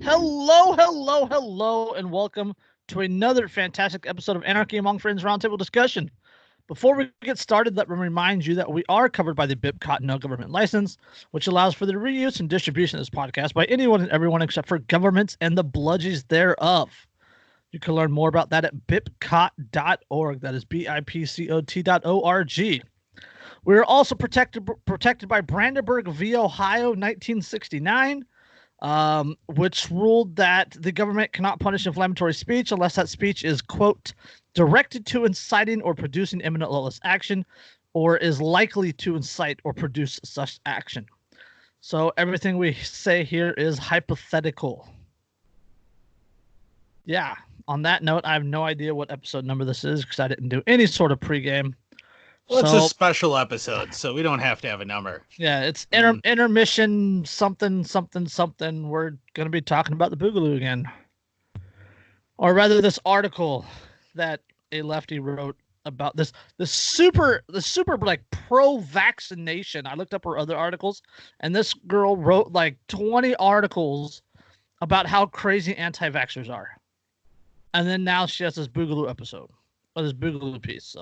Hello, hello, hello, and welcome to another fantastic episode of Anarchy Among Friends Roundtable discussion. Before we get started, let me remind you that we are covered by the BIPCOT no government license, which allows for the reuse and distribution of this podcast by anyone and everyone except for governments and the bludgies thereof. You can learn more about that at bipcot.org. That is BIPCOT.org. We are also protected by Brandenburg v. Ohio, 1969. Which ruled that the government cannot punish inflammatory speech unless that speech is, quote, directed to inciting or producing imminent lawless action, or is likely to incite or produce such action. So everything we say here is hypothetical. Yeah. On that note, I have no idea what episode number this is because I didn't do any sort of pregame. Well, it's a special episode, so we don't have to have a number. Yeah, it's intermission something. We're going to be talking about the Boogaloo again. Or rather, this article that a lefty wrote about this super like pro-vaccination. I looked up her other articles, and this girl wrote like 20 articles about how crazy anti-vaxxers are. And then now she has this Boogaloo episode, or this Boogaloo piece,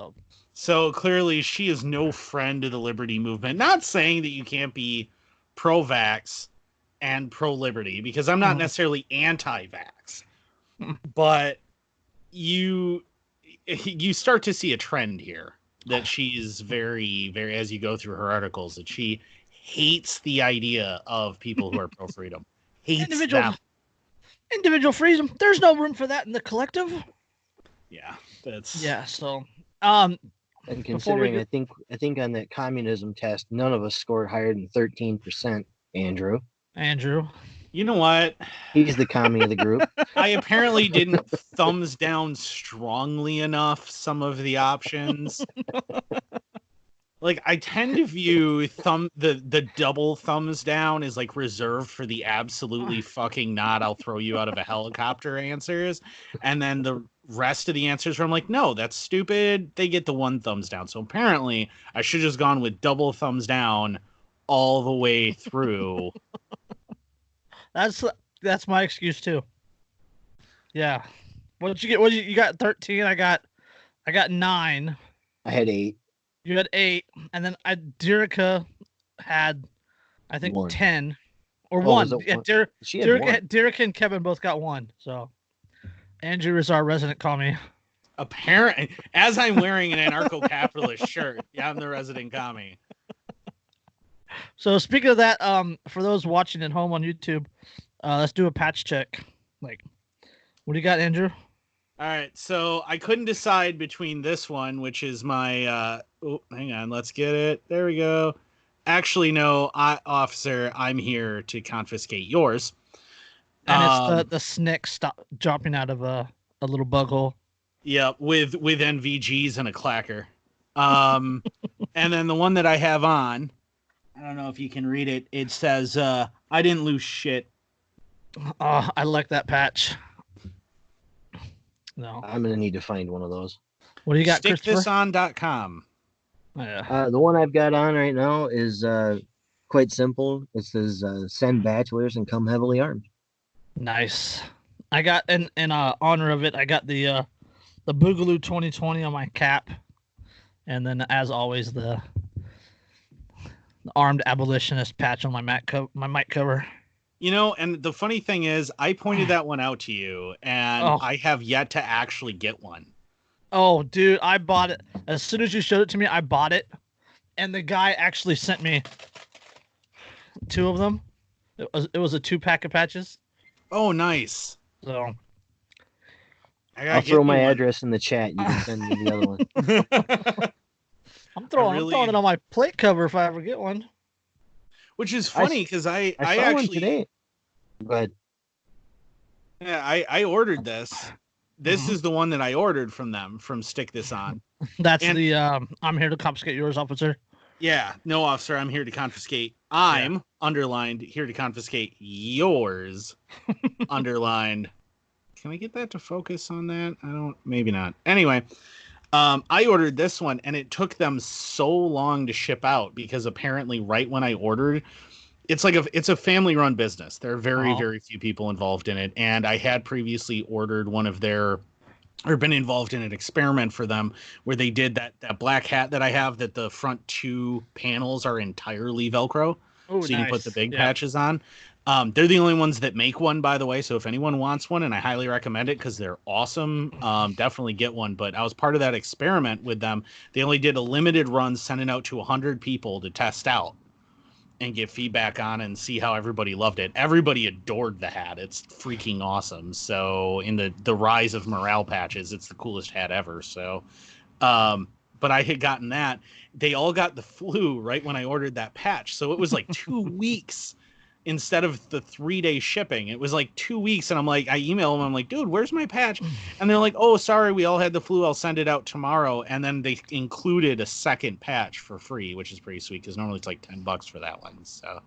So clearly she is no friend of the liberty movement. Not saying that you can't be pro-vax and pro-liberty, because I'm not necessarily anti-vax. But you start to see a trend here that she's very, very, as you go through her articles, that she hates the idea of people who are pro-freedom. Hates them. Individual freedom. There's no room for that in the collective. Yeah, that's... Yeah, so... And considering, I think on that communism test, none of us scored higher than 13%. Andrew. You know what? He's the commie of the group. I apparently didn't thumbs down strongly enough some of the options. Like, I tend to view the double thumbs down as like reserved for the absolutely fucking not, I'll throw you out of a helicopter answers. And then the rest of the answers where I'm like, no, that's stupid. They get the one thumbs down. So apparently I should have just gone with double thumbs down all the way through. That's my excuse too. Yeah. What did you get? You got 13. I got 9. I had 8. You had 8, and then Derica had, I think, 1. 10 or 1. Yeah, Derica and Kevin both got 1. So Andrew is our resident commie. Apparently, as I'm wearing an anarcho-capitalist shirt, yeah, I'm the resident commie. So speaking of that, for those watching at home on YouTube, let's do a patch check. Like, what do you got, Andrew? All right, so I couldn't decide between this one, which is my, hang on, let's get it. There we go. Actually, no, officer, I'm here to confiscate yours. And it's the snick dropping out of a little bug hole. Yeah, with NVGs and a clacker. And then the one that I have on, I don't know if you can read it. It says, I didn't lose shit. Oh, I like that patch. No. I'm going to need to find one of those. What do you got, StickThisOn.com. Oh, yeah. The one I've got on right now is quite simple. It says, send bachelors and come heavily armed. Nice. I got, in honor of it, I got the Boogaloo 2020 on my cap. And then, as always, the armed abolitionist patch on my mic cover. You know, and the funny thing is, I pointed that one out to you, and I have yet to actually get one. Oh, dude, I bought it. As soon as you showed it to me, I bought it. And the guy actually sent me 2 of them. It was a 2-pack of patches. Oh, nice. So I'll throw my address in the chat. You can send me the other one. I'm throwing it on my plate cover if I ever get one. Which is funny because I saw actually one today. Go ahead. Yeah, I ordered this. This is the one that I ordered from them, from Stick This On. That's the I'm here to confiscate yours, officer. Yeah, no, officer, I'm here to confiscate. I'm underlined here to confiscate yours. Underlined. Can I get that to focus on that? Maybe not. Anyway, I ordered this one and it took them so long to ship out because apparently right when I ordered, it's a family run business. There are very few people involved in it. And I had previously ordered one of their, or been involved in an experiment for them where they did that black hat that I have, that the front two panels are entirely Velcro. Oh, so you nice. can put the big patches on. They're the only ones that make one, by the way. So if anyone wants one, and I highly recommend it because they're awesome, definitely get one. But I was part of that experiment with them. They only did a limited run, sending out to 100 people to test out and get feedback on and see how everybody loved it. Everybody adored the hat. It's freaking awesome. So in the rise of morale patches, it's the coolest hat ever. So, but I had gotten that. They all got the flu right when I ordered that patch. So it was like 2 weeks instead of the 3-day shipping. It was like 2 weeks. And I'm like, I email them. I'm like, dude, where's my patch? And they're like, oh, sorry, we all had the flu. I'll send it out tomorrow. And then they included a second patch for free, which is pretty sweet because normally it's like $10 for that one. So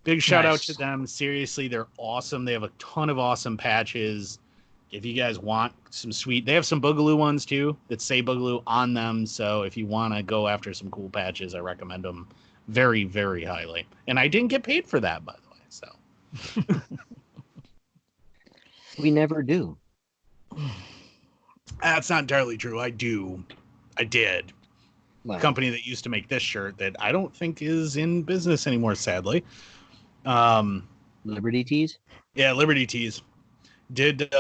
big shout out to them. Seriously, they're awesome. They have a ton of awesome patches. If you guys want some sweet, they have some Boogaloo ones too that say Boogaloo on them. So if you want to go after some cool patches, I recommend them very, very highly. And I didn't get paid for that, by the way. So we never do. That's not entirely true. I did. Wow. Company that used to make this shirt that I don't think is in business anymore, sadly. Liberty Tees? Yeah, Liberty Tees did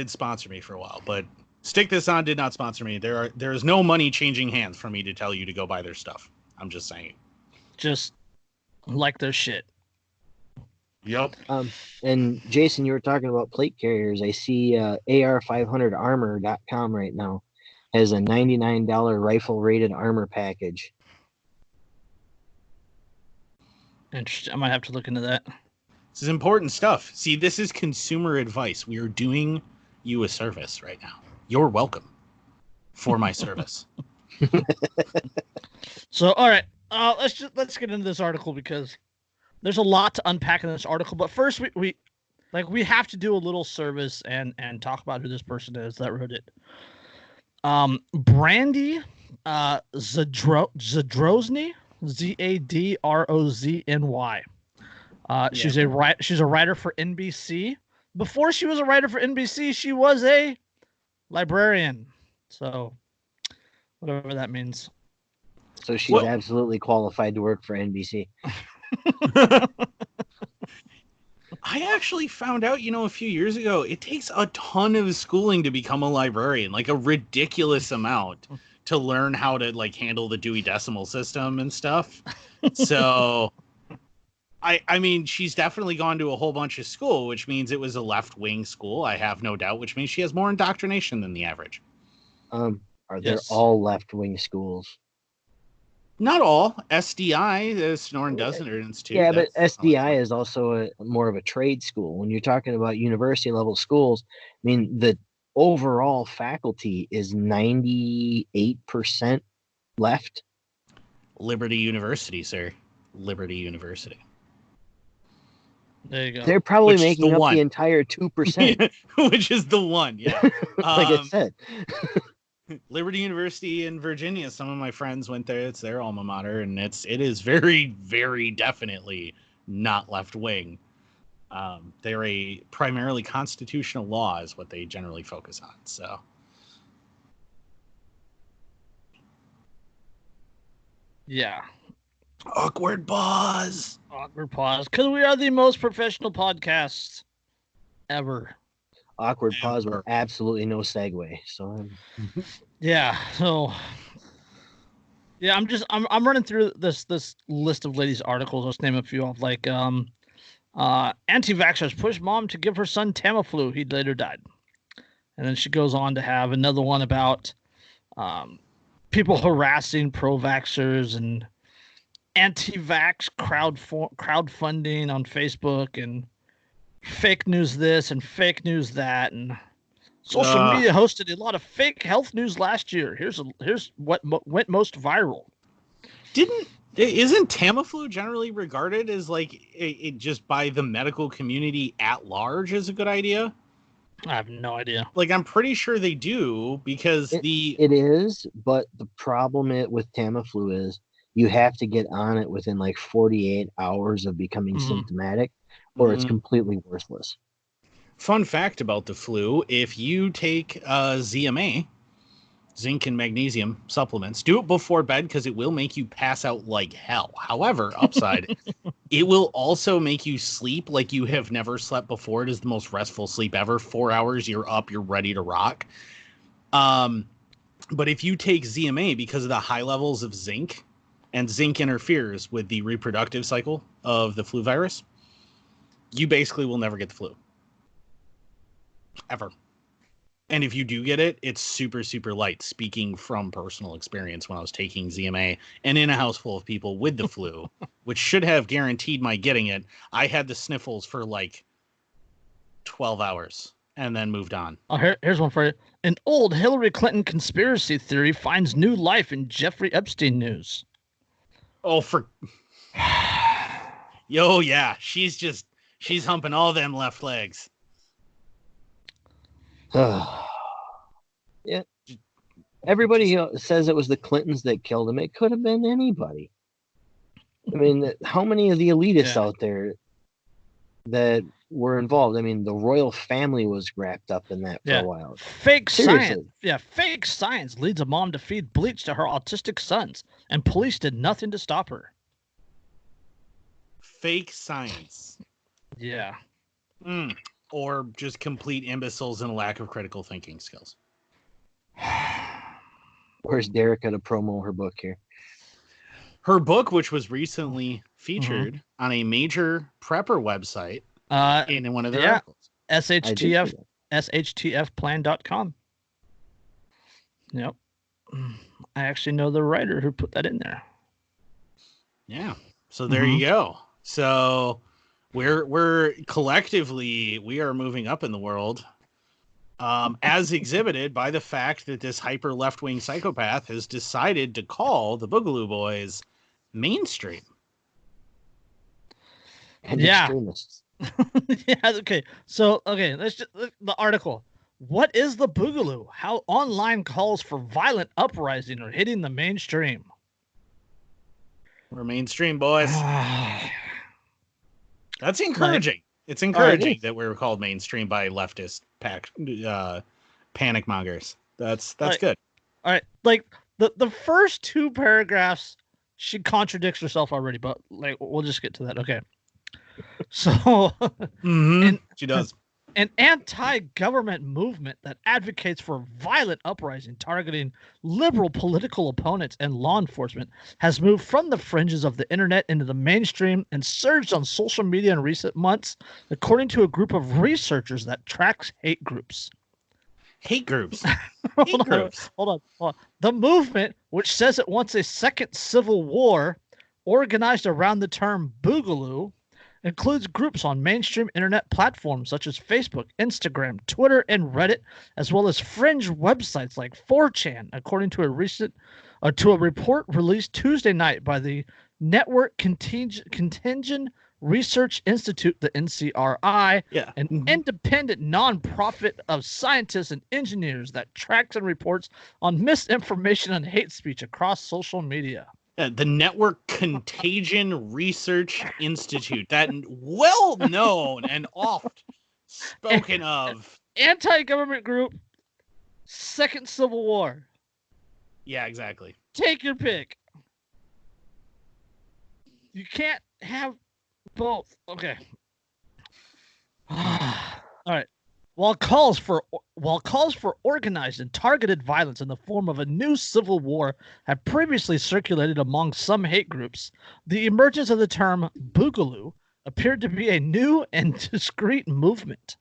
sponsor me for a while, but Stick This On did not sponsor me. There is no money changing hands for me to tell you to go buy their stuff. I'm just saying. Just like their shit. Yep. And Jason, you were talking about plate carriers. I see AR500armor.com right now has a $99 rifle rated armor package. Interesting. I might have to look into that. This is important stuff. See, this is consumer advice. We are doing you a service right now. You're welcome for my service. So, all right, let's get into this article because there's a lot to unpack in this article. But first, we have to do a little service and talk about who this person is that wrote it. Brandy Zadrozny, Zadrozny. She's a writer for NBC. Before she was a writer for NBC, she was a librarian. So whatever that means. So she's absolutely qualified to work for NBC. I actually found out, a few years ago, it takes a ton of schooling to become a librarian, like a ridiculous amount to learn how to handle the Dewey Decimal System and stuff. So I mean, she's definitely gone to a whole bunch of school, which means it was a left-wing school, I have no doubt, which means she has more indoctrination than the average. Are they all left-wing schools? Not all. SDI, the Sonoran Designer Institute. Yeah, but SDI is also more of a trade school. When you're talking about university-level schools, I mean, the overall faculty is 98% left. Liberty University, sir. Liberty University. There you go. They're probably making up the entire 2%. Which is the one, yeah. Like I said. Liberty University in Virginia, some of my friends went there. It's their alma mater, and it is very, very definitely not left-wing. They're a primarily constitutional law is what they generally focus on, so... Yeah. Awkward pause. Because we are the most professional podcast ever. Awkward pause with absolutely no segue. So yeah. So yeah, I'm running through this list of ladies' articles. Let's name a few off. Like anti-vaxxers push mom to give her son Tamiflu. He later died. And then she goes on to have another one about people harassing pro-vaxxers and anti-vax crowdfunding on Facebook and fake news this and fake news that, and social media hosted a lot of fake health news last year. Here's what went most viral. Isn't Tamiflu generally regarded as it just by the medical community at large as a good idea? I have no idea. I'm pretty sure they do because it is, but the problem with Tamiflu is you have to get on it within like 48 hours of becoming symptomatic, or it's completely worthless. Fun fact about the flu: if you take ZMA, zinc and magnesium supplements, do it before bed because it will make you pass out like hell. However, upside, it will also make you sleep like you have never slept before. It is the most restful sleep ever. 4 hours, you're up, you're ready to rock. But if you take ZMA, because of the high levels of zinc, and zinc interferes with the reproductive cycle of the flu virus, you basically will never get the flu. Ever. And if you do get it, it's super, super light. Speaking from personal experience, when I was taking ZMA and in a house full of people with the flu, which should have guaranteed my getting it, I had the sniffles for like 12 hours and then moved on. Oh, here's one for you. An old Hillary Clinton conspiracy theory finds new life in Jeffrey Epstein news. Oh, Yo, yeah. She's humping all them left legs. Yeah. Everybody says it was the Clintons that killed him. It could have been anybody. I mean, how many of the elitists out there that were involved? I mean, the royal family was wrapped up in that for a while. Fake science. Yeah, fake science leads a mom to feed bleach to her autistic sons, and police did nothing to stop her. Fake science. Yeah. Or just complete imbeciles and a lack of critical thinking skills. Where's Derica to promo her book here? Her book, which was recently featured on a major prepper website in one of their articles. SHTFplan.com. Yep. I actually know the writer who put that in there. Yeah. So there you go. So we're collectively, we are moving up in the world, as exhibited by the fact that this hyper left-wing psychopath has decided to call the Boogaloo Boys mainstream. And extremists. Yeah, okay. So, let's just the article. What is the Boogaloo? How online calls for violent uprising are hitting the mainstream. We're mainstream, boys. That's encouraging. It's encouraging that we're called mainstream by leftist panic mongers. That's good. All right. Like the first two paragraphs, she contradicts herself already, but like we'll just get to that. Okay. So she does. An anti-government movement that advocates for violent uprising targeting liberal political opponents and law enforcement has moved from the fringes of the internet into the mainstream and surged on social media in recent months, according to a group of researchers that tracks hate groups. Hate groups? Hold on. The movement, which says it wants a second civil war, organized around the term Boogaloo, includes groups on mainstream internet platforms such as Facebook, Instagram, Twitter, and Reddit, as well as fringe websites like 4chan, according to a report released Tuesday night by the Network Contingent Research Institute, the NCRI, an independent nonprofit of scientists and engineers that tracks and reports on misinformation and hate speech across social media. The Network Contagion Research Institute, that well-known and oft spoken of anti-government group, second civil war. Yeah, exactly. Take your pick. You can't have both. Okay. All right. While calls for organized and targeted violence in the form of a new civil war have previously circulated among some hate groups, the emergence of the term Boogaloo appeared to be a new and discrete movement.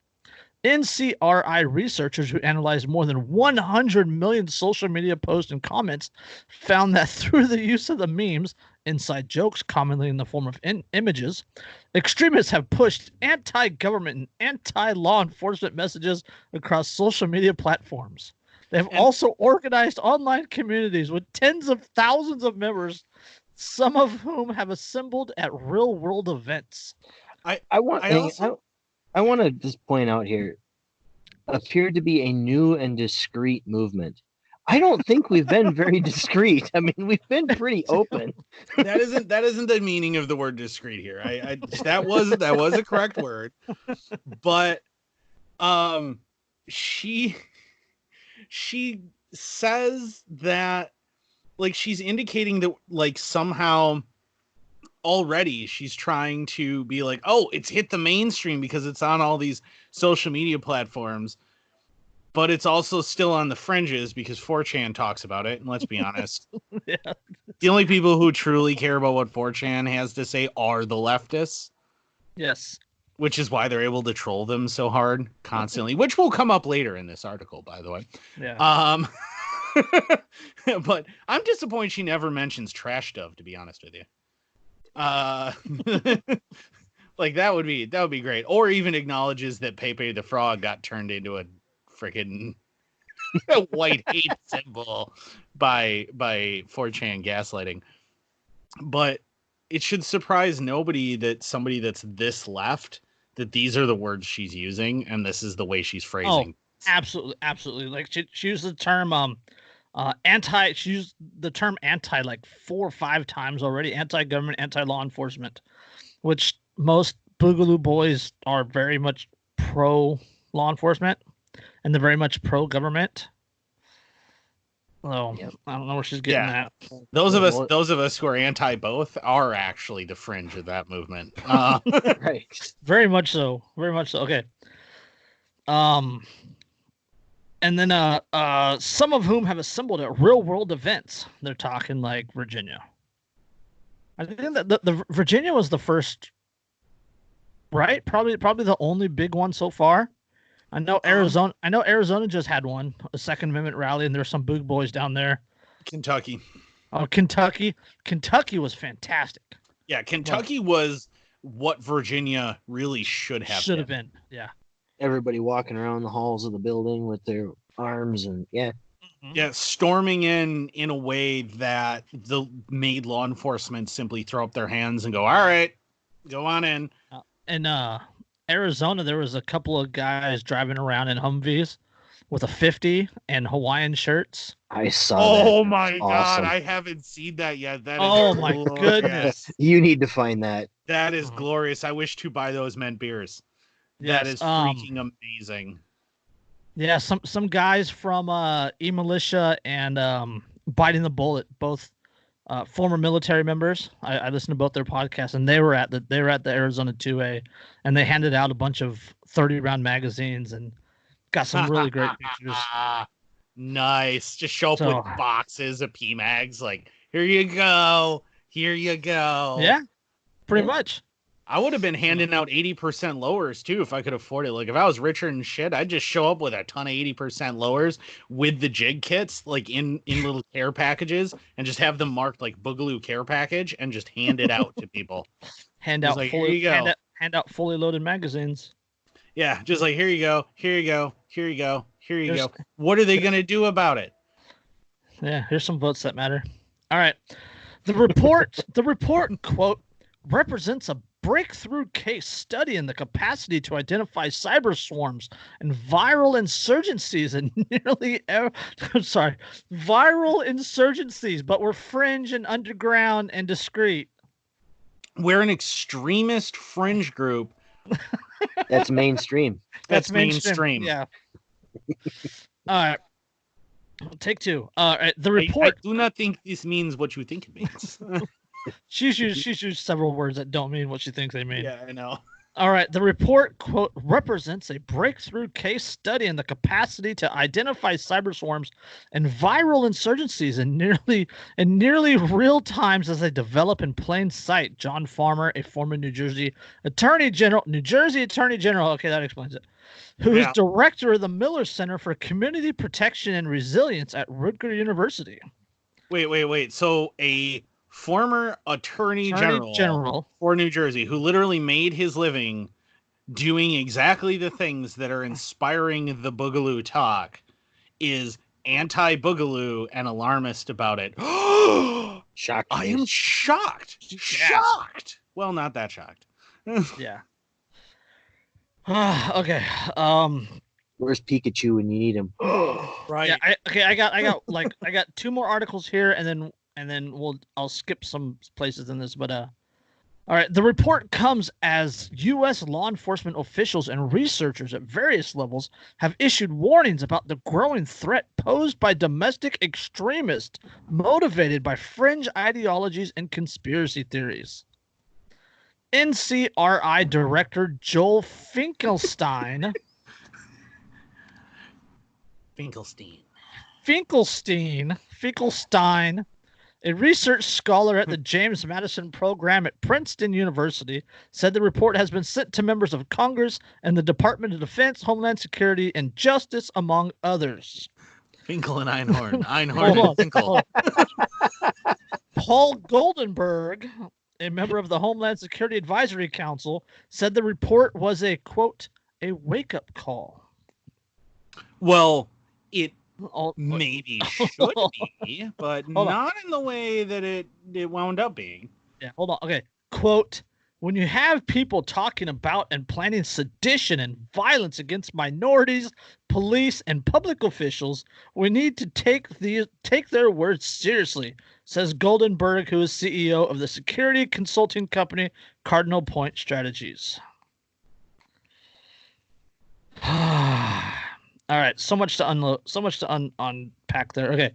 NCRI researchers who analyzed more than 100 million social media posts and comments found that through the use of the memes, inside jokes commonly in the form of images, extremists have pushed anti-government and anti-law enforcement messages across social media platforms. They have also organized online communities with tens of thousands of members, some of whom have assembled at real-world events. I want to just point out here, appeared to be a new and discrete movement. I don't think we've been very discreet. I mean, we've been pretty open. That isn't the meaning of the word discreet here. That was a correct word, but she says that, like, she's indicating that, like, somehow already she's trying to be like, oh, it's hit the mainstream because it's on all these social media platforms, but it's also still on the fringes because 4chan talks about it. And let's be honest, Yeah. the only people who truly care about what 4chan has to say are the leftists. Yes. Which is why they're able to troll them so hard constantly, which will come up later in this article, by the way. Yeah. But I'm disappointed she never mentions Trash Dove, to be honest with you. Like that would be great. Or even acknowledges that Pepe the Frog got turned into a freaking white hate symbol by 4chan gaslighting. But it should surprise nobody that somebody that's this left, that these are the words she's using and this is the way she's phrasing. Oh, absolutely. Like she used the term anti. She used the term anti like 4 or 5 times already. Anti-government, anti-law enforcement, which most Boogaloo boys are very much pro law enforcement, and they're very much pro government. So Yep. I don't know where she's getting that. Those of us who are anti both are actually the fringe of that movement. Right. Very much so. Very much so. Okay. And then some of whom have assembled at real world events. They're talking like Virginia. I think that the Virginia was the first, right? Probably the only big one so far. I know Arizona just had one, a Second Amendment rally, and there's some Boog boys down there. Kentucky. Oh, Kentucky was fantastic. Yeah, Kentucky was what Virginia really should have been. Yeah. Everybody walking around the halls of the building with their arms and storming in a way that made law enforcement simply throw up their hands and go, all right, go on in. And Arizona, there was a couple of guys driving around in Humvees with a 50 and Hawaiian shirts. I saw that. Oh my God, awesome. I haven't seen that yet. That is my goodness. You need to find that. That is glorious. I wish to buy those meant beers. Yes, that is freaking amazing. Yeah, some guys from E-Militia and Biting the Bullet, both former military members. I listened to both their podcasts, and they were at the Arizona 2A, and they handed out a bunch of 30-round magazines and got some really great pictures. Nice. Just show up with boxes of PMags. Like, here you go. Yeah, pretty much. I would have been handing out 80% lowers too if I could afford it. Like, if I was richer and shit, I'd just show up with a ton of 80% lowers with the jig kits, like in little care packages, and just have them marked like Boogaloo care package and just hand it out to people. Hand out fully loaded magazines. Yeah, just like, here you go. What are they gonna do about it? Yeah, here's some votes that matter. All right. The report, quote, represents a breakthrough case study in the capacity to identify cyber swarms and viral insurgencies viral insurgencies, but we're fringe and underground and discreet. We're an extremist fringe group. That's mainstream. That's mainstream. Yeah. All right. Take 2. All right. The report. I do not think this means what you think it means. She's used several words that don't mean what she thinks they mean. Yeah, I know. All right. The report, quote, represents a breakthrough case study in the capacity to identify cyber swarms and viral insurgencies in nearly real times as they develop in plain sight. John Farmer, a former New Jersey Attorney General. Okay, that explains it. Who is director of the Miller Center for Community Protection and Resilience at Rutgers University. Wait. So a former attorney general for New Jersey who literally made his living doing exactly the things that are inspiring the Boogaloo talk is anti-Boogaloo and alarmist about it. Shocked. I am shocked. Shocked. Well, not that shocked. Yeah. Okay. Where's Pikachu when you need him? Right. Yeah, I got two more articles here, and then I'll skip some places in this, but all right. The report comes as U.S. law enforcement officials and researchers at various levels have issued warnings about the growing threat posed by domestic extremists motivated by fringe ideologies and conspiracy theories. NCRI Director Joel Finkelstein Finkelstein, a research scholar at the James Madison program at Princeton University, said the report has been sent to members of Congress and the Department of Defense, Homeland Security, and Justice, among others. Finkel and Einhorn. Einhorn and Finkel. Paul Goldenberg, a member of the Homeland Security Advisory Council, said the report was a, quote, a wake-up call. Well, it maybe should be, but not in the way that it wound up being. Yeah, hold on. Okay, quote, when you have people talking about and planning sedition and violence against minorities, police, and public officials, we need to take their words seriously, says Goldenberg, who is CEO of the security consulting company Cardinal Point Strategies. All right, so much to unpack there. Okay.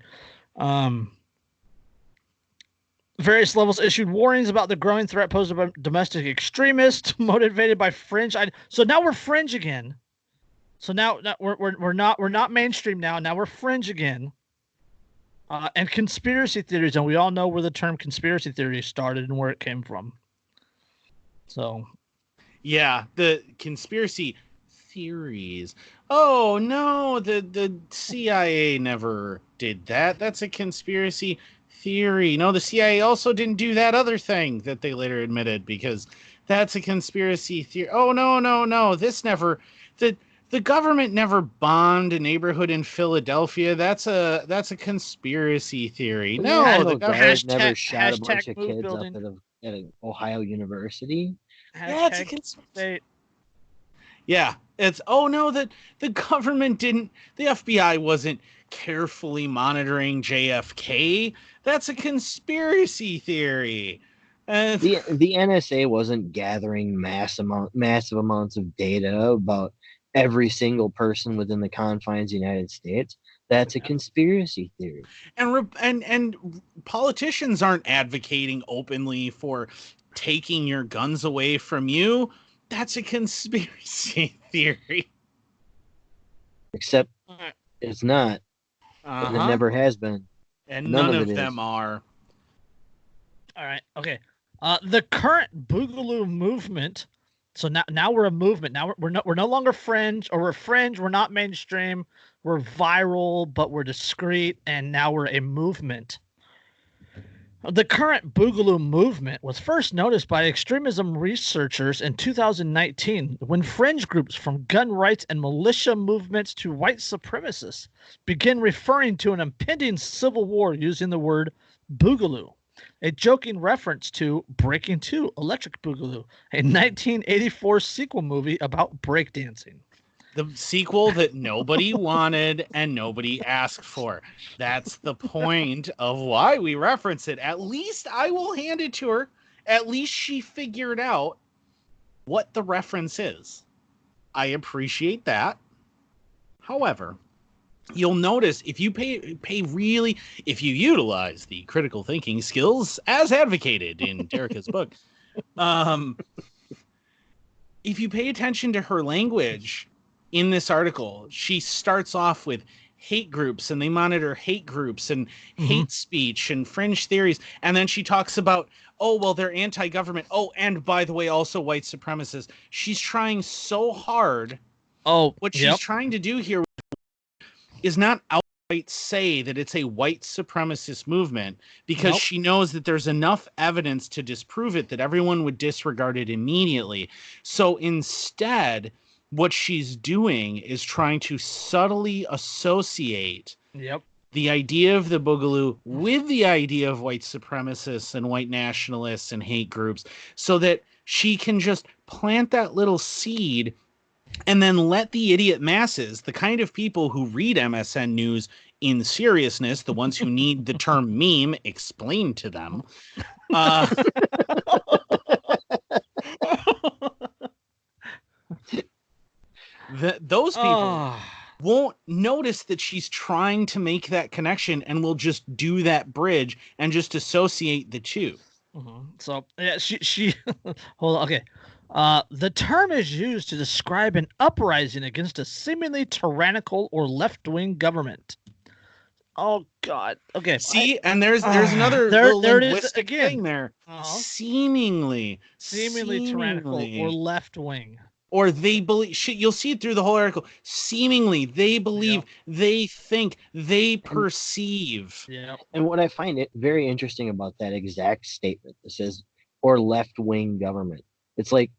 Various levels issued warnings about the growing threat posed by domestic extremists motivated by fringe. So now we're fringe again. So now we're not mainstream now. Now we're fringe again. And conspiracy theories, and we all know where the term conspiracy theory started and where it came from. So, yeah, the conspiracy theories. Oh no, the CIA never did that. That's a conspiracy theory. No, the CIA also didn't do that other thing that they later admitted, because that's a conspiracy theory. Oh no. The government never bombed a neighborhood in Philadelphia. That's a conspiracy theory. No, the government never shot a bunch of kids up at an Ohio University. Yeah, it's a conspiracy. Yeah, it's that the government didn't. The FBI wasn't carefully monitoring JFK. That's a conspiracy theory. The NSA wasn't gathering massive amounts of data about every single person within the confines of the United States. That's a conspiracy theory. And politicians aren't advocating openly for taking your guns away from you. That's a conspiracy theory. Except it's not. And it never has been. And none of them are. All right. Okay. The current Boogaloo movement. So now we're a movement. Now we're no longer fringe, or we're fringe. We're not mainstream. We're viral, but we're discreet, and now we're a movement. The current Boogaloo movement was first noticed by extremism researchers in 2019, when fringe groups from gun rights and militia movements to white supremacists began referring to an impending civil war using the word Boogaloo, a joking reference to Breaking 2 Electric Boogaloo, a 1984 sequel movie about breakdancing. The sequel that nobody wanted and nobody asked for. That's the point of why we reference it. At least I will hand it to her. At least she figured out what the reference is. I appreciate that. However, you'll notice if you if you utilize the critical thinking skills as advocated in Derica's book, if you pay attention to her language in this article, she starts off with hate groups, and they monitor hate groups and hate speech and fringe theories. And then she talks about, they're anti-government. Oh, and by the way, also white supremacists. She's trying so hard. What she's trying to do here is not outright say that it's a white supremacist movement, because she knows that there's enough evidence to disprove it that everyone would disregard it immediately. So instead, what she's doing is trying to subtly associate the idea of the Boogaloo with the idea of white supremacists and white nationalists and hate groups, so that she can just plant that little seed And then let the idiot masses, the kind of people who read MSN News in seriousness, the ones who need the term meme explained to them, those people won't notice that she's trying to make that connection and will just do that bridge and just associate the two. So yeah, she hold on. Okay. The term is used to describe an uprising against a seemingly tyrannical or left-wing government. Oh God. Okay. See, and there's another little linguistic thing there. Seemingly tyrannical or left-wing. Or they believe, you'll see it through the whole article. Seemingly, they believe, they think, they perceive. Yeah. And what I find it very interesting about that exact statement that says, or left-wing government, it's like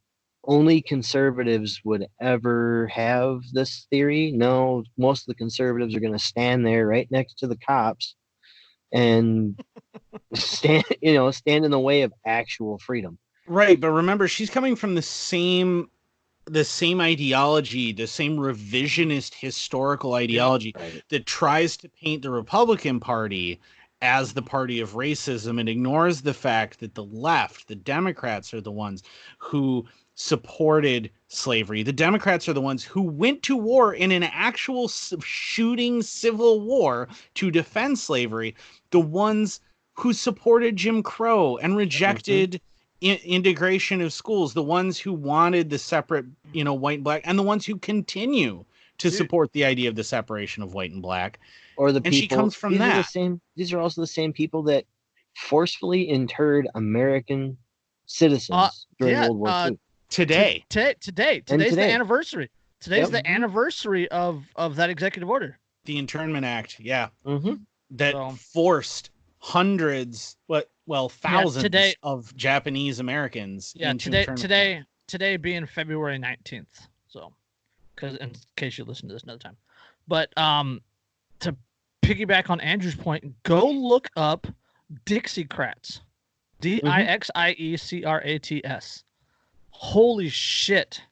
only conservatives would ever have this theory. No, most of the conservatives are going to stand there right next to the cops and stand in the way of actual freedom. Right, but remember, she's coming from the same ideology, the same revisionist historical ideology that tries to paint the Republican Party as the party of racism and ignores the fact that the left, the Democrats, are the ones who supported slavery. The Democrats are the ones who went to war in an actual shooting civil war to defend slavery. The ones who supported Jim Crow and rejected integration of schools, the ones who wanted the separate, white and black, and the ones who continue to support the idea of the separation of white and black. Or the and people, she comes from these that. Are the same, these are also the same people that forcefully interred American citizens during World War II. Today's the anniversary. Today's the anniversary of that executive order. The Internment Act, that forced hundreds, thousands of Japanese Americans. Today being February 19th. So, because in case you listen to this another time, but to piggyback on Andrew's point, go look up Dixiecrats, Dixiecrats. Holy shit!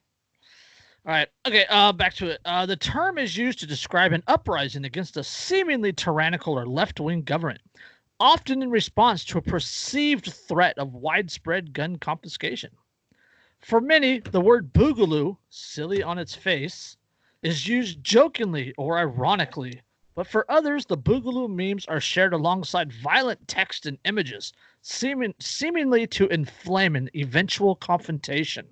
All right, okay. Back to it. The term is used to describe an uprising against a seemingly tyrannical or left-wing government, often in response to a perceived threat of widespread gun confiscation. For many, the word Boogaloo, silly on its face, is used jokingly or ironically, but for others, the Boogaloo memes are shared alongside violent text and images, seemingly to inflame an eventual confrontation.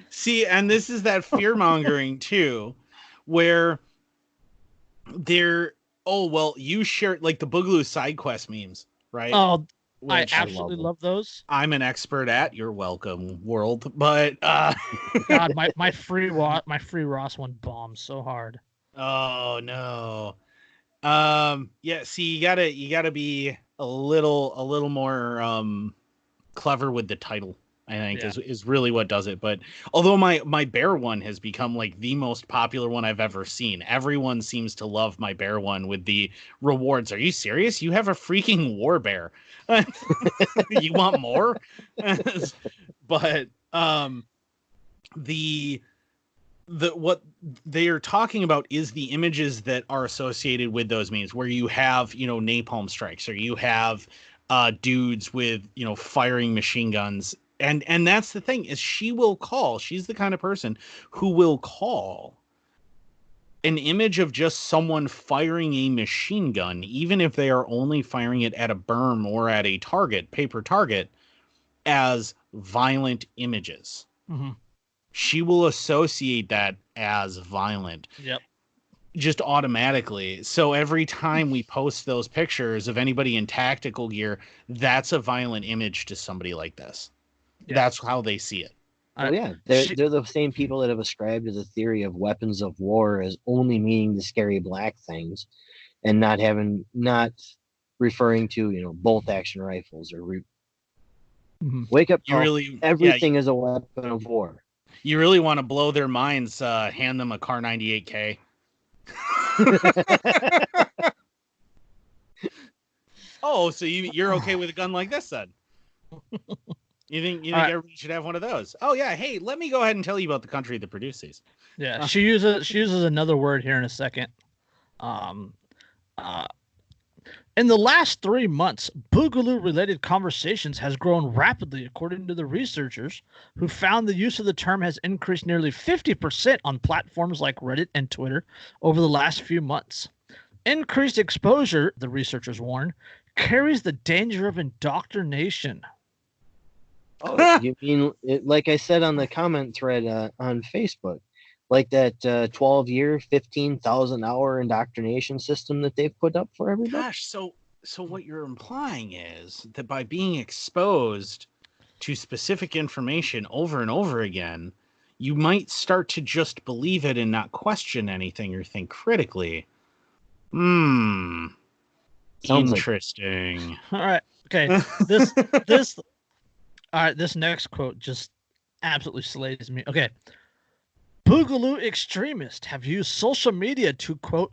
See, and this is that fear-mongering, too, where you share, like, the Boogaloo side quest memes, right? Oh, I absolutely love those. I'm an expert at. You're welcome, world. But God, my free Ross one bombed so hard. Oh no. See, you gotta be a little more clever with the title, I think, is really what does it. But although my bear one has become like the most popular one I've ever seen, everyone seems to love my bear one with the rewards. Are you serious? You have a freaking war bear. You want more? But what they are talking about is the images that are associated with those memes, where you have, napalm strikes, or you have dudes with, firing machine guns. And that's the thing, is she's the kind of person who will call an image of just someone firing a machine gun, even if they are only firing it at a berm or at a paper target, as violent images. Mm-hmm. She will associate that as violent. Yep. Just automatically. So every time we post those pictures of anybody in tactical gear, that's a violent image to somebody like this. Yeah. That's how they see it. They're the same people that have ascribed to the theory of weapons of war as only meaning the scary black things, and not referring to bolt action rifles or wake up. Everything is a weapon of war. You really want to blow their minds? Hand them a Car 98K. Oh, so you're okay with a gun like this then? You think All right. everybody should have one of those? Oh yeah. Hey, let me go ahead and tell you about the country that produces these. Yeah, she uses another word here in a second. Um, in the last 3 months, Boogaloo-related conversations has grown rapidly, according to the researchers, who found the use of the term has increased nearly 50% on platforms like Reddit and Twitter over the last few months. Increased exposure, the researchers warn, carries the danger of indoctrination. Oh, you mean like I said on the comment thread on Facebook, like that 12-year, 15,000-hour indoctrination system that they've put up for everybody? Gosh, so what you're implying is that by being exposed to specific information over and over again, you might start to just believe it and not question anything or think critically. Sounds Interesting. All right. Okay. This all right, this next quote just absolutely slays me. Okay. Boogaloo extremists have used social media to, quote,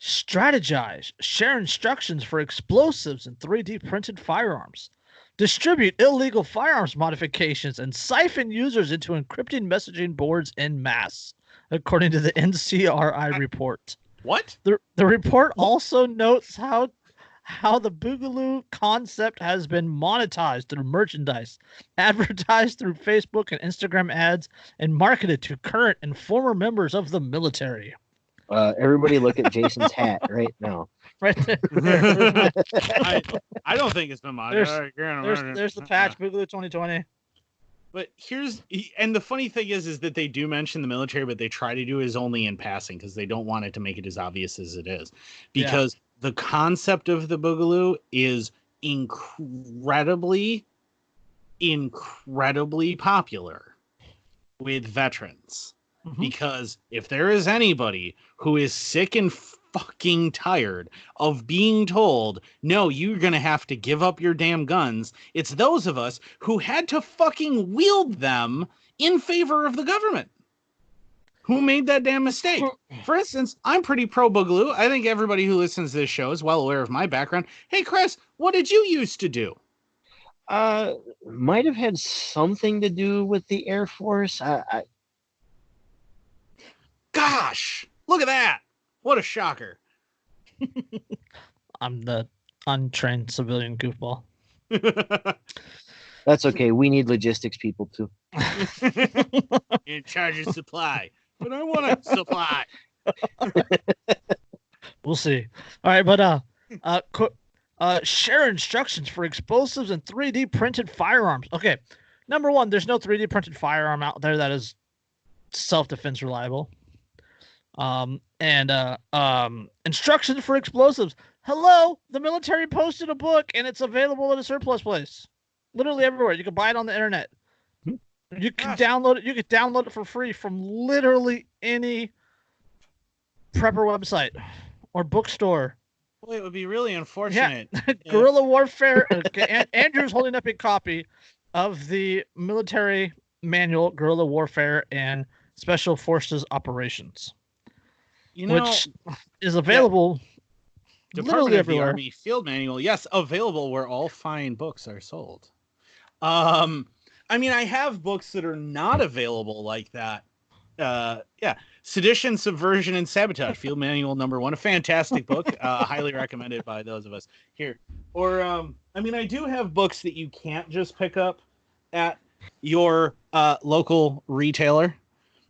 strategize, share instructions for explosives and 3D printed firearms, distribute illegal firearms modifications, and siphon users into encrypted messaging boards en masse, according to the NCRI report. What? The report also notes how the Boogaloo concept has been monetized through merchandise, advertised through Facebook and Instagram ads, and marketed to current and former members of the military. Everybody look at Jason's hat right now. Right there. I don't think it's been monetized. There's the patch, Boogaloo 2020. But and the funny thing is that they do mention the military, but they try to do it only in passing because they don't want it to make it as obvious as it is. Because the concept of the Boogaloo is incredibly popular with veterans. Mm-hmm. Because if there is anybody who is sick and fucking tired of being told, no, you're going to have to give up your damn guns, it's those of us who had to fucking wield them in favor of the government. Who made that damn mistake? For instance, I'm pretty pro Boogaloo. I think everybody who listens to this show is well aware of my background. Hey, Chris, what did you used to do? Might have had something to do with the Air Force. Gosh, look at that. What a shocker. I'm the untrained civilian goofball. That's okay. We need logistics people too. In charge of supply. But I want to supply. We'll see. All right, but share instructions for explosives and 3D printed firearms. Okay, number one, there's no 3D printed firearm out there that is self-defense reliable. Instructions for explosives. Hello, the military posted a book and it's available at a surplus place. Literally everywhere. You can buy it on the internet. You can download it. You can download it for free from literally any prepper website or bookstore. Boy, it would be really unfortunate. Yeah. Guerrilla warfare. Andrew's holding up a copy of the military manual, Guerrilla Warfare and Special Forces Operations, which is available Department of everywhere. the Army Field Manual. Yes, available where all fine books are sold. I mean, I have books that are not available like that. Sedition, Subversion, and Sabotage, Field Manual #1, a fantastic book. Highly recommended by those of us here. Or, I mean, I do have books that you can't just pick up at your local retailer.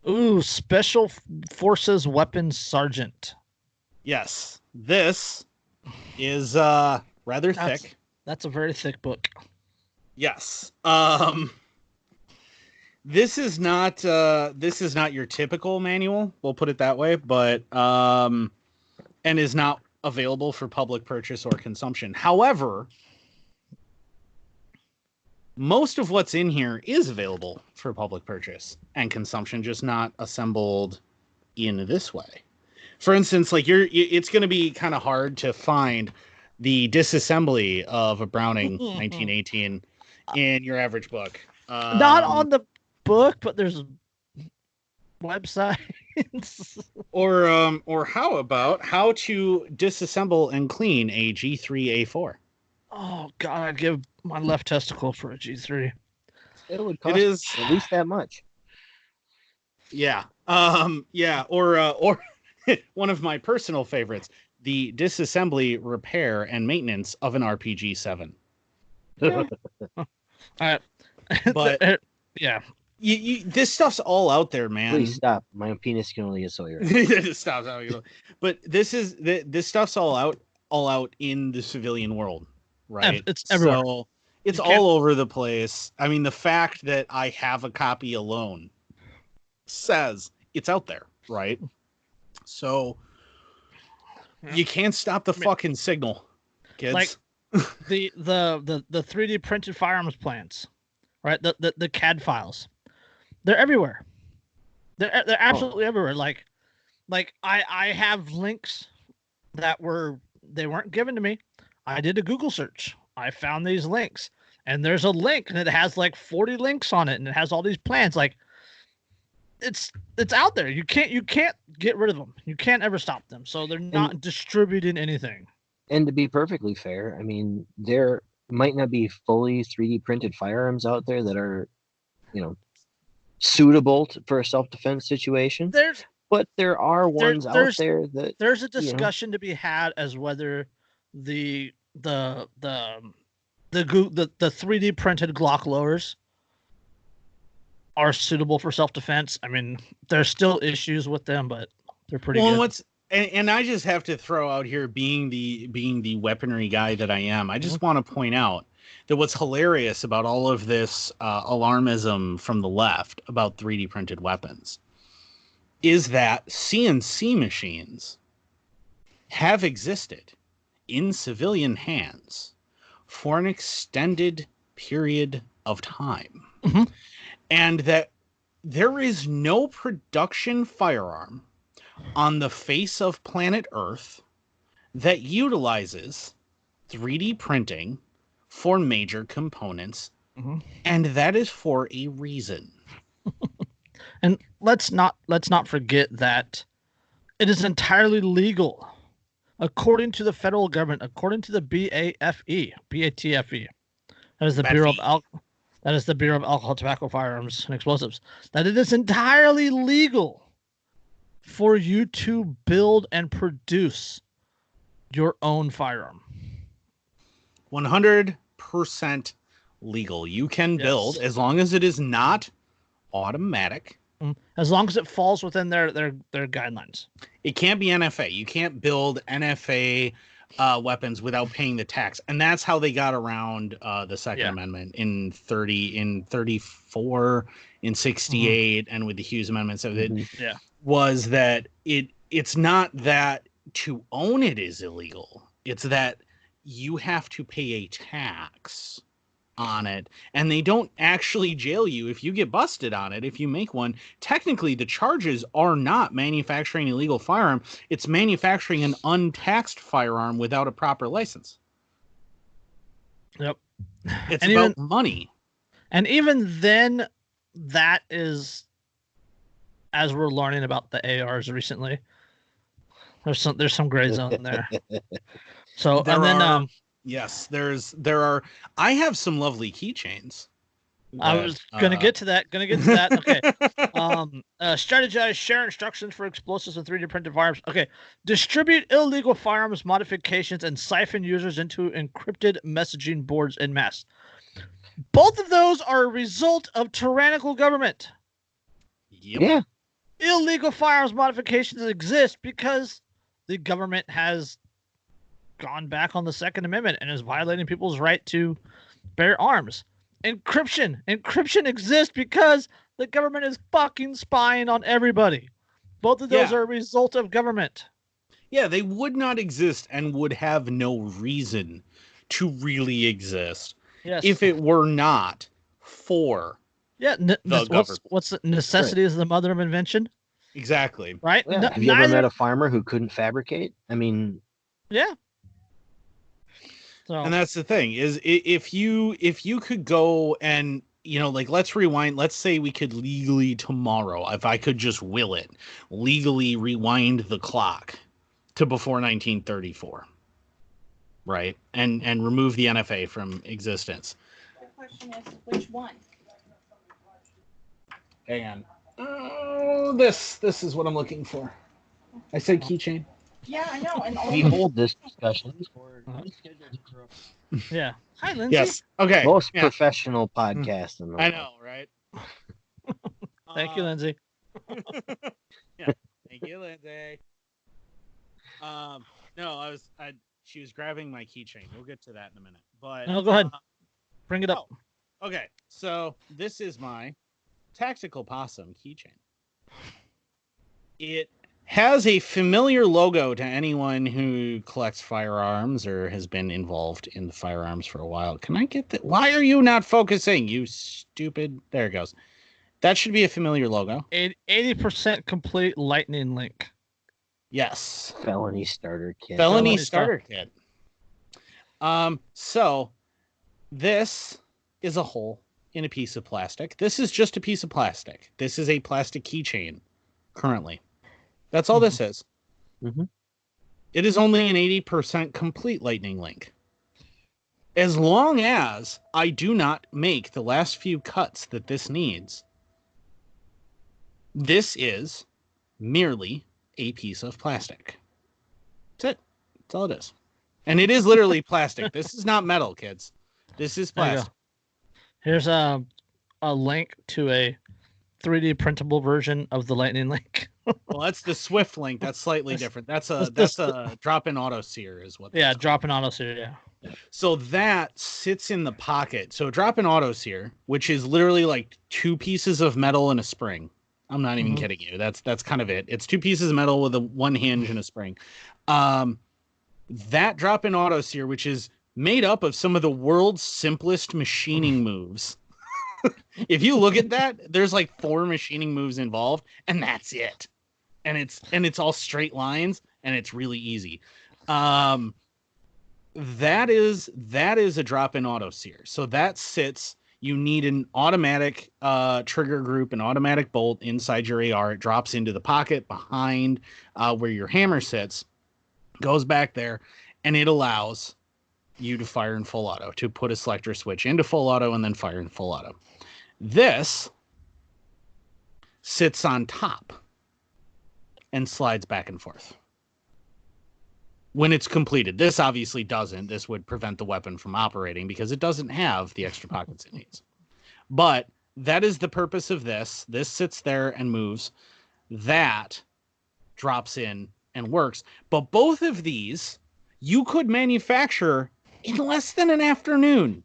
Ooh, Special Forces Weapons Sergeant. Yes, this is rather thick. That's a very thick book. Yes. This is not your typical manual, we'll put it that way, but and is not available for public purchase or consumption. However, most of what's in here is available for public purchase and consumption, just not assembled in this way. For instance, like it's going to be kind of hard to find the disassembly of a Browning 1918 in your average book. Not on the book, but there's websites. Or how about how to disassemble and clean a G3A4? Oh God, I'd give my left testicle for a G3. It would cost It is at least that much. Yeah. Yeah. Or one of my personal favorites, the disassembly, repair, and maintenance of an RPG-7. All right. But yeah. This stuff's all out there, man. Please stop. My penis can only get so you're Stop. But this stuff's all out in the civilian world, right? It's everywhere. So it's all over the place. I mean, the fact that I have a copy alone says it's out there, right? So you can't stop the fucking signal, kids. Like the 3D printed firearms plans, right? The CAD files, they're everywhere. They're absolutely everywhere. Like I have links that they weren't given to me. I did a Google search. I found these links, and there's a link, and it has like 40 links on it, and it has all these plans. Like it's out there. You can't get rid of them. You can't ever stop them. So they're not distributing anything. And to be perfectly fair, I mean, there might not be fully 3D printed firearms out there that are, suitable for a self-defense situation. But there are ones out there that there's a discussion to be had as whether the 3D printed Glock loaders are suitable for self-defense. I mean, there's still issues with them, but they're pretty good. And I just have to throw out here, being the weaponry guy that I am, I just want to point out that what's hilarious about all of this alarmism from the left about 3D printed weapons is that CNC machines have existed in civilian hands for an extended period of time. Mm-hmm. And that there is no production firearm on the face of planet Earth that utilizes 3D printing for major components. Mm-hmm. And that is for a reason. And let's not forget that it is entirely legal, according to the federal government, according to the BATFE. That is the Bureau of Alcohol, Tobacco, Firearms, and Explosives. That it is entirely legal for you to build and produce your own firearm. 100% legal. You can build, as long as it is not automatic. As long as it falls within their guidelines. It can't be NFA. You can't build NFA weapons without paying the tax. And that's how they got around the Second Amendment in 34, in 68, and with the Hughes Amendment. So that was that it's not that to own it is illegal. It's that you have to pay a tax on it, and they don't actually jail you if you get busted on it. If you make one, technically the charges are not manufacturing an illegal firearm. It's manufacturing an untaxed firearm without a proper license. Yep. It's about money. And even then, that is, as we're learning about the ARs recently, there's some gray zone there. So there are. I have some lovely keychains. I was gonna get to that. Okay. Strategize, share instructions for explosives and 3D printed firearms. Okay. Distribute illegal firearms modifications and siphon users into encrypted messaging boards en masse. Both of those are a result of tyrannical government. Yep. Yeah. Illegal firearms modifications exist because the government has gone back on the Second Amendment and is violating people's right to bear arms. Encryption exists because the government is fucking spying on everybody. Both of those are a result of government. Yeah, they would not exist and would have no reason to really exist if it were not for the government. What's the necessity is the mother of invention? Exactly. Right? Yeah. Have you ever met a farmer who couldn't fabricate? I mean, yeah. So. And that's the thing is if you could go and, let's rewind. Let's say we could legally tomorrow, if I could just will it, legally rewind the clock to before 1934. Right. And remove the NFA from existence. The question is, which one? Hang on. Oh, this is what I'm looking for. I said keychain. Yeah, I know. And all We hold this discussion for unscheduled interruptions. Yeah. Hi, Lindsay. Yes. Okay. Most yeah. professional podcast in the I world. know, right? Thank you, Lindsay. Yeah. Thank you, Lindsay. No, she was grabbing my keychain. We'll get to that in a minute. But No, go ahead. Bring it up. Okay. So this is my tactical possum keychain. It has a familiar logo to anyone who collects firearms or has been involved in the firearms for a while. Can I get that? Why are you not focusing, you stupid? There it goes. That should be a familiar logo. 80% complete lightning link. Yes. Felony starter kit. Felony starter kit. So this is a hole in a piece of plastic. This is just a piece of plastic. This is a plastic keychain currently. That's all this is. Mm-hmm. It is only an 80% complete lightning link. As long as I do not make the last few cuts that this needs, this is merely a piece of plastic. That's it. That's all it is. And it is literally plastic. This is not metal, kids. This is plastic. Here's a link to a 3D printable version of the lightning link. Well, that's the Swift link. That's slightly different. That's a drop-in auto sear is what. Yeah, drop-in auto sear. Yeah. So that sits in the pocket. So drop-in auto sear, which is literally like two pieces of metal and a spring. I'm not even kidding you. That's kind of it. It's two pieces of metal with one hinge and a spring. That drop-in auto sear, which is made up of some of the world's simplest machining moves. If you look at that, there's like 4 machining moves involved, and that's it. And it's all straight lines, and it's really easy. That is a drop-in auto sear. So that sits. You need an automatic trigger group, an automatic bolt inside your AR. It drops into the pocket behind where your hammer sits, goes back there, and it allows you to fire in full auto, to put a selector switch into full auto and then fire in full auto. This sits on top and slides back and forth when it's completed. This obviously doesn't. This would prevent the weapon from operating because it doesn't have the extra pockets it needs. But that is the purpose of this. This sits there and moves. That drops in and works. But both of these you could manufacture in less than an afternoon.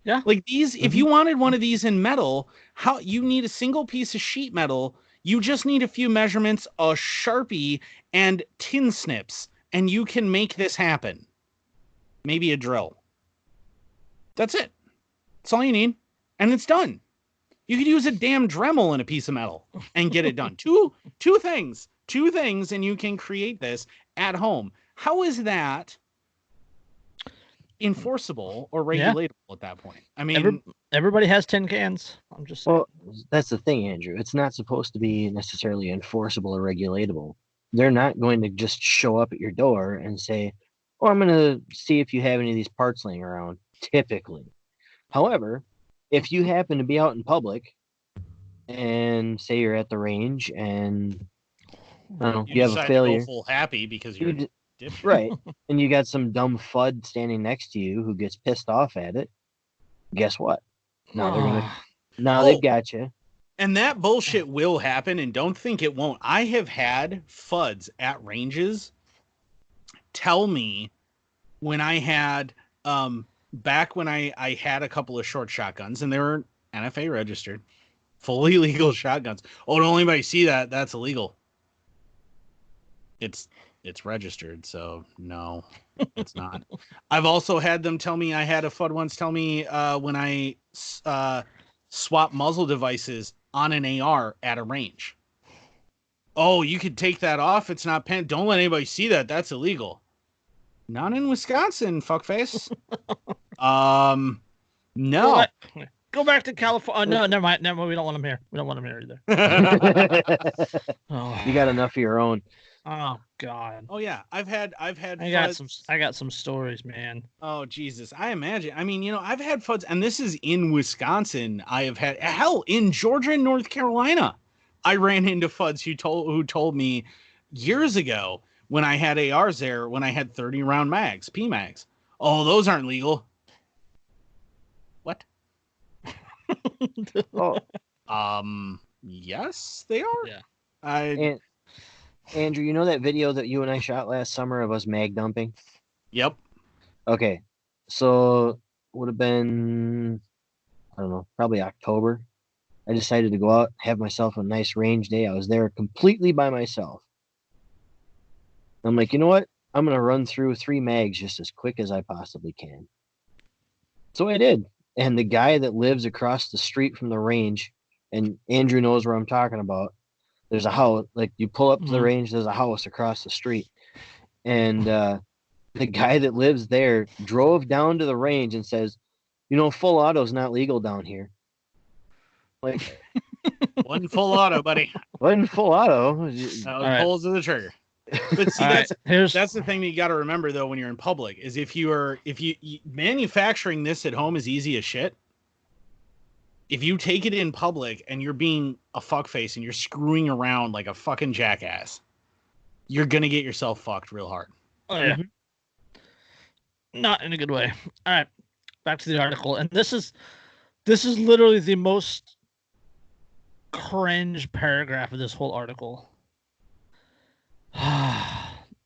Yeah. Like these, if you wanted one of these in metal, how you need a single piece of sheet metal. You just need a few measurements, a Sharpie, and tin snips, and you can make this happen. Maybe a drill. That's it. That's all you need. And it's done. You could use a damn Dremel in a piece of metal and get it done. Two things, and you can create this at home. How is that enforceable or regulatable at that point? I mean, everybody has tin cans. I'm just saying. Well, that's the thing, Andrew. It's not supposed to be necessarily enforceable or regulatable. They're not going to just show up at your door and say, "Oh, I'm going to see if you have any of these parts laying around." Typically, however, if you happen to be out in public and say you're at the range and I don't know, you have a decide failure, to go full happy because you're right, and you got some dumb FUD standing next to you who gets pissed off at it. Guess what? They've got you. And that bullshit will happen, and don't think it won't. I have had FUDs at ranges tell me when I had back when I had a couple of short shotguns, and they were NFA registered, fully legal shotguns. Oh, don't anybody see that? That's illegal. It's registered, so no, it's not. I've also had them tell me, I had a FUD once tell me when I swap muzzle devices on an AR at a range. Oh, you could take that off. It's not pen. Don't let anybody see that. That's illegal. Not in Wisconsin, fuckface. No. Go back to California. No, never mind. We don't want them here. We don't want them here either. You got enough of your own. Oh God. Oh yeah, I've had I FUDs. got some stories, man. Oh Jesus, I imagine. I mean, I've had FUDs, and this is in Wisconsin. I have had hell in Georgia and North Carolina. I ran into FUDs who told me years ago when I had ARs there, when I had 30 round mags, P mags. Oh, those aren't legal. What? Oh, Yes, they are. Yeah. and Andrew, you know that video that you and I shot last summer of us mag dumping? Yep. Okay, so would have been, I don't know, probably October. I decided to go out, have myself a nice range day. I was there completely by myself. I'm like, you know what? I'm gonna run through 3 mags just as quick as I possibly can. So I did. And the guy that lives across the street from the range, and Andrew knows where I'm talking about. There's a house, like you pull up to the range, there's a house across the street. And the guy that lives there drove down to the range and says, full auto's not legal down here. Like, One full auto, buddy. wasn't full auto. That was right. pulls of the trigger. But see, that's the thing that you got to remember though when you're in public is if you manufacturing this at home is easy as shit. If you take it in public and you're being a fuckface and you're screwing around like a fucking jackass, you're gonna get yourself fucked real hard. Oh yeah. Not in a good way. All right, back to the article, and this is literally the most cringe paragraph of this whole article.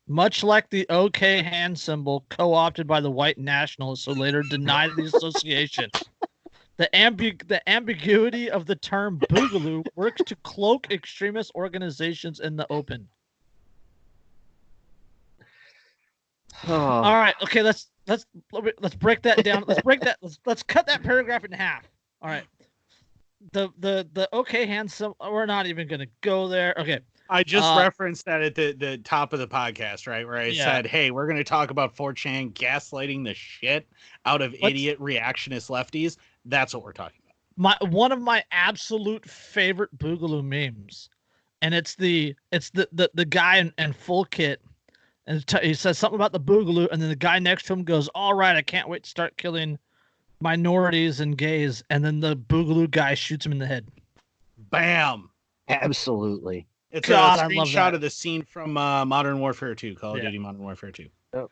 Much like the OK hand symbol co-opted by the white nationalists who later denied the association, the ambiguity of the term Boogaloo works to cloak extremist organizations in the open. Oh. All right, okay, let's break that down. Let's cut that paragraph in half. All right. The OK hand symbol, we're not even going to go there. Okay. I just referenced that at the top of the podcast, right? Where I said, hey, we're going to talk about 4chan gaslighting the shit out of idiot reactionist lefties. That's what we're talking about. One of my absolute favorite Boogaloo memes. And it's the guy in full kit. And he says something about the Boogaloo. And then the guy next to him goes, all right, I can't wait to start killing minorities and gays. And then the Boogaloo guy shoots him in the head. Bam. Absolutely. It's a screenshot of the scene from Modern Warfare 2, Call of Duty Modern Warfare 2. Yep.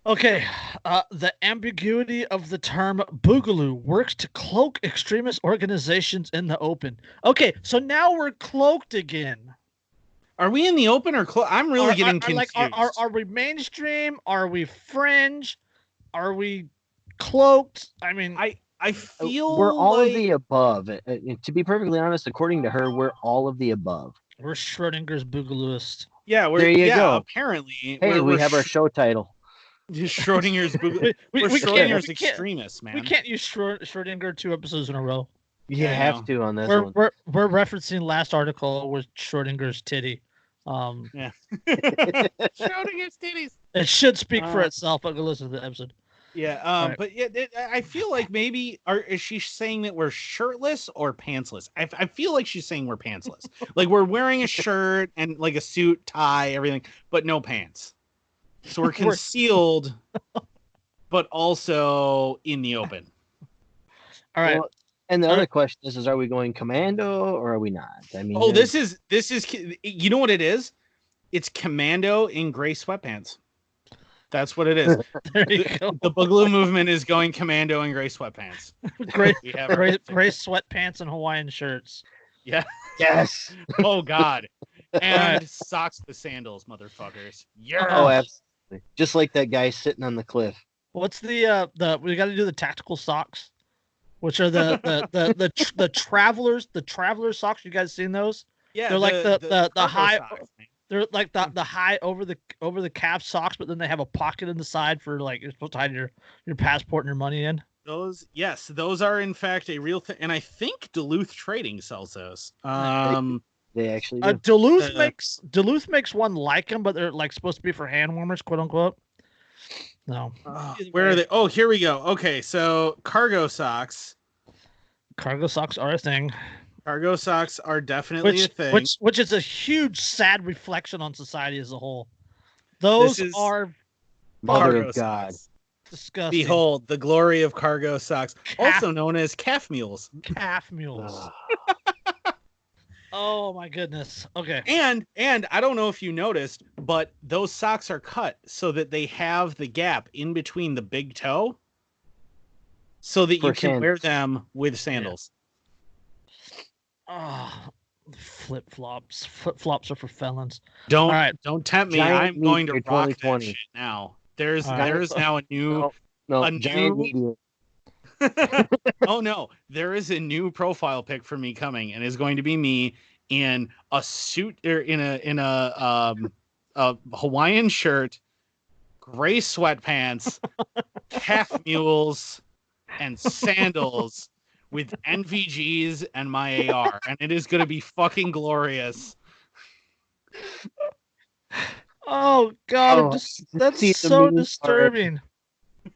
Okay, the ambiguity of the term Boogaloo works to cloak extremist organizations in the open. Okay, so now we're cloaked again. Are we in the open or I'm really getting confused. Are we mainstream? Are we fringe? Are we cloaked? I mean, I feel we're all of the above. To be perfectly honest, according to her, we're all of the above. We're Schrodinger's Boogalooist. Yeah, there you go. Apparently, hey, we have our show title. Schrodinger's Boogaloo. We're Schrodinger's extremists, man. We can't use Schrodinger 2 episodes in a row. You have to on this one. We're referencing last article with Schrodinger's titty. Yeah. Schrodinger's titties. It should speak for itself. I'll go listen to the episode. Yeah, right. But yeah, I feel like maybe is she saying that we're shirtless or pantsless? I feel like she's saying we're pantsless. Like we're wearing a shirt and like a suit, tie, everything, but no pants. So we're concealed, but also in the open. All right. Well, and the other question is are we going commando or are we not? I mean, this is you know what it is? It's commando in gray sweatpants. That's what it is. There you go. The Boogaloo movement is going commando in gray sweatpants. Gray sweatpants and Hawaiian shirts. Yeah. Yes. Oh God. And socks with sandals, motherfuckers. Yeah. Oh, absolutely. Just like that guy sitting on the cliff. What's the we got to do the tactical socks, which are the traveler socks. You guys seen those? Yeah. They're like the high. Socks, they're like the high over the calf socks, but then they have a pocket in the side for like you're supposed to hide your passport and your money in. Those are in fact a real thing, and I think Duluth Trading sells those. They actually do. Duluth makes one like them, but they're like supposed to be for hand warmers, quote unquote. No. Where are they? Oh, here we go. Okay, so cargo socks. Cargo socks are a thing. Cargo socks are definitely a thing. Which is a huge sad reflection on society as a whole. This Those is are Mother cargo of God. socks. disgusting. Behold the glory of cargo socks, Calf- also known as calf mules. Calf mules. Oh my goodness. Okay. And I don't know if you noticed, but those socks are cut so that they have the gap in between the big toe, so that you can wear them with sandals. Oh, flip flops. Flip flops are for felons. Don't All right. don't tempt me. Giant I'm going to meteor rock that 2020. shit now. There's All right. there's now a new giant meteor. oh no, there is a new profile pic for me coming, and it's going to be me in a suit or in a Hawaiian shirt, gray sweatpants, calf mules, and sandals with NVGs and my AR, and it is going to be fucking glorious. Oh God, Oh, that's see the so memes disturbing.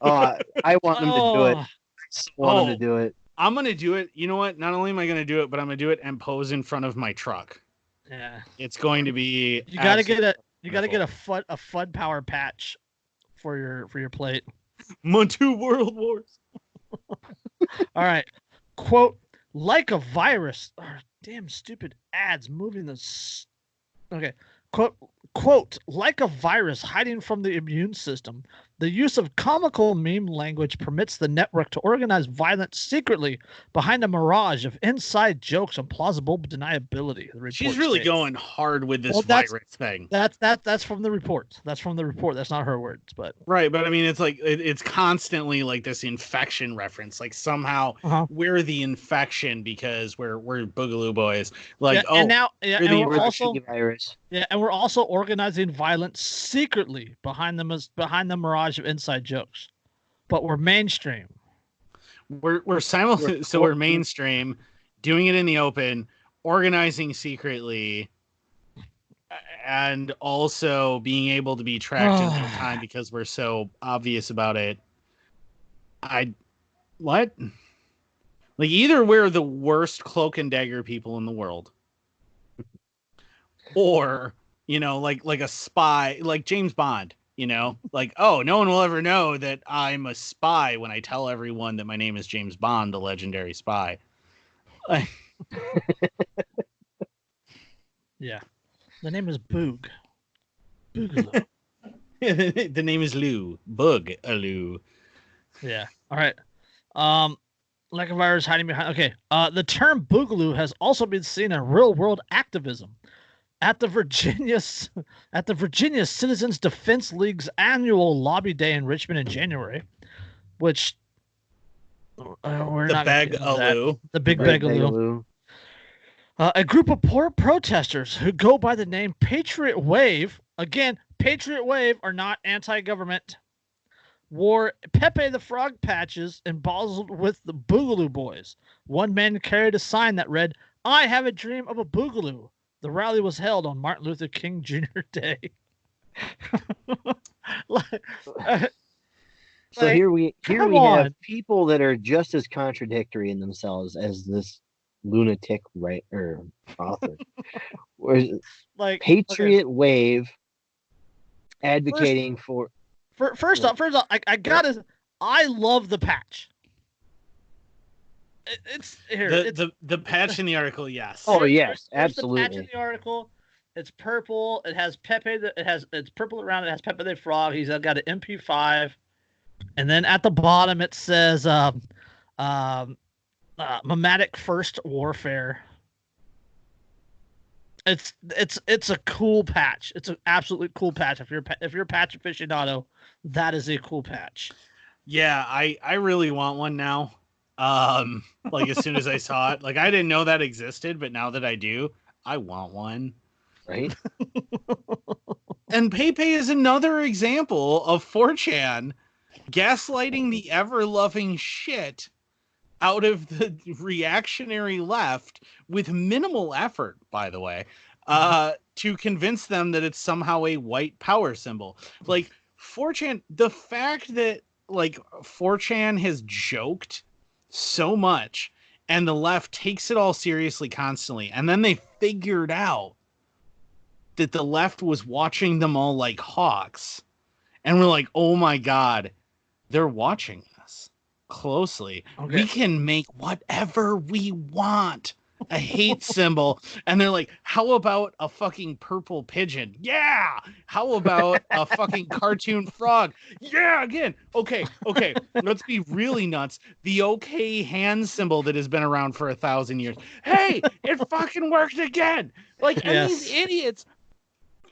I want them to do it. Oh. I so want them to do it. I'm going to do it. You know what? Not only am I going to do it, but I'm going to do it and pose in front of my truck. Yeah. It's going to be. You got to get a FUD power patch for your plate. My 2 World Wars. All right. Quote, like a virus. Oh, damn stupid ads moving this. Okay. Quote, like a virus hiding from the immune system, the use of comical meme language permits the network to organize violence secretly behind a mirage of inside jokes and plausible deniability. She's really going hard with this virus thing. That's from the report. That's from the report. That's not her words, but right. But I mean, it's like it's constantly like this infection reference. Like somehow we're the infection because we're Boogaloo boys. Like and now we're also virus. Yeah, and we're also organizing violence secretly behind the mirage of inside jokes, but we're mainstream. We're simultaneous, so we're mainstream, doing it in the open, organizing secretly, and also being able to be tracked in real time because we're so obvious about it. What? Like either we're the worst cloak and dagger people in the world, or like a spy, like James Bond, like, oh, no one will ever know that I'm a spy when I tell everyone that my name is James Bond, the legendary spy. Yeah. The name is Boogaloo. The name is Lou. Boogaloo. Yeah. All right. Like a virus hiding behind. Okay. The term Boogaloo has also been seen in real world activism. At the Virginia Citizens Defense League's annual lobby day in Richmond in January, which we're not going to get into that. The Big Boogaloo. A group of poor protesters who go by the name Patriot Wave, again, Patriot Wave are not anti-government, wore Pepe the Frog patches embossed with the Boogaloo Boys. One man carried a sign that read, "I have a dream of a Boogaloo." The rally was held on Martin Luther King Jr. Day. So here we have people that are just as contradictory in themselves as this lunatic author. Like Patriot Wave advocating First off, I love the patch. It's here. The patch in the article, yes. Oh yes, absolutely. The patch in the article. It's purple. It has Pepe. It's purple around. It has Pepe the Frog. He's got an MP5, and then at the bottom it says "Mimetic First Warfare." It's a cool patch. It's an absolutely cool patch. If you're a patch aficionado, that is a cool patch. Yeah, I really want one now. Like as soon as I saw it, like I didn't know that existed, but now that I do, I want one. Right. And Pepe is another example of 4chan gaslighting the ever-loving shit out of the reactionary left with minimal effort, by the way, to convince them that it's somehow a white power symbol. Like 4chan, the fact that like 4chan has joked so much and the left takes it all seriously constantly. And then they figured out that the left was watching them all like hawks. And we're like, oh my God, they're watching us closely. Okay. We can make whatever we want a hate symbol. And they're like, how about a fucking purple pigeon? Yeah. How about a fucking cartoon frog? Yeah, again. Okay. Let's be really nuts. The okay hand symbol that has been around for 1,000 years. Hey, it fucking worked again. Like, and these idiots,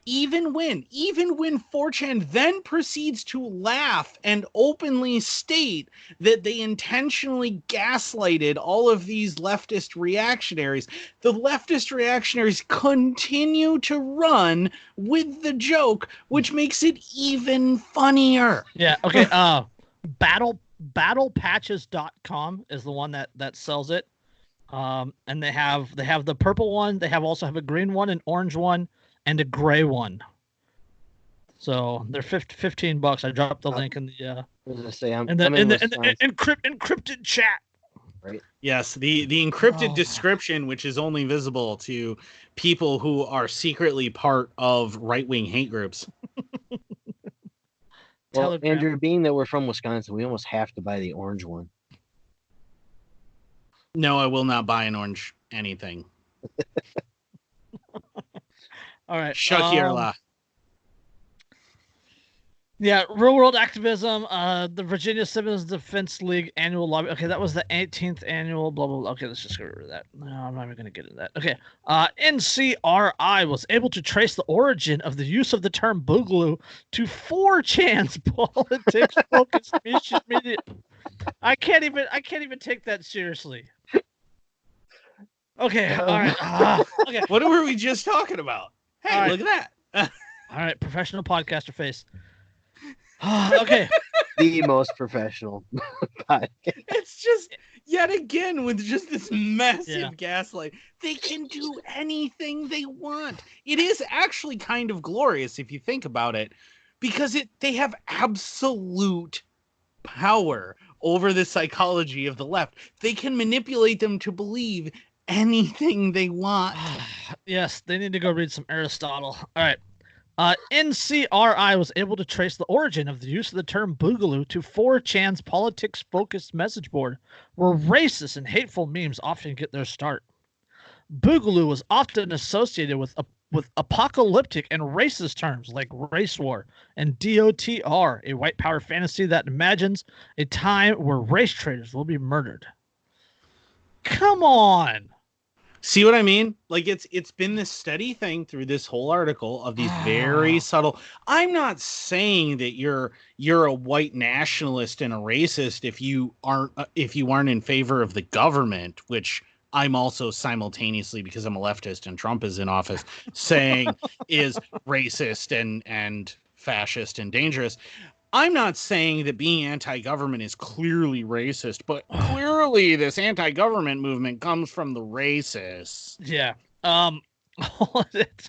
even when 4chan then proceeds to laugh and openly state that they intentionally gaslighted all of these leftist reactionaries, the leftist reactionaries continue to run with the joke, which makes it even funnier. Yeah. Okay. Battlepatches.com is the one that sells it. And they have the purple one. They also have a green one, an orange one, and a gray one. So they're $15. I dropped the link in the I was gonna say, in the encrypted chat. Right. Yes, the encrypted description, which is only visible to people who are secretly part of right-wing hate groups. Well, Andrew, being that we're from Wisconsin, we almost have to buy the orange one. No, I will not buy an orange anything. All right. Shakirla. Yeah, real world activism. The Virginia Citizens Defense League annual lobby. Okay, that was the 18th annual. Blah blah blah. Okay, let's just get rid of that. No, I'm not even going to get into that. Okay. NCRI was able to trace the origin of the use of the term Boogaloo to 4chan's politics focused media. I can't even take that seriously. Okay. All right. Okay. What were we just talking about? Hey, All right. Look at that. All right, professional podcaster face. Okay. The most professional podcast. It's just yet again with just this massive gaslight. They can do anything they want. It is actually kind of glorious if you think about it, because they have absolute power over the psychology of the left. They can manipulate them to believe anything they want. Yes, they need to go read some Aristotle. All right. NCRI was able to trace the origin of the use of the term Boogaloo to 4chan's politics-focused message board, where racist and hateful memes often get their start. Boogaloo was often associated with apocalyptic and racist terms like race war and DOTR, a white power fantasy that imagines a time where race traitors will be murdered. Come on. See what I mean? Like it's been this steady thing through this whole article of these very subtle. I'm not saying that you're a white nationalist and a racist if you aren't in favor of the government, which I'm also simultaneously, because I'm a leftist and Trump is in office, saying is racist and fascist and dangerous. I'm not saying that being anti-government is clearly racist, but clearly this anti-government movement comes from the racists. Yeah.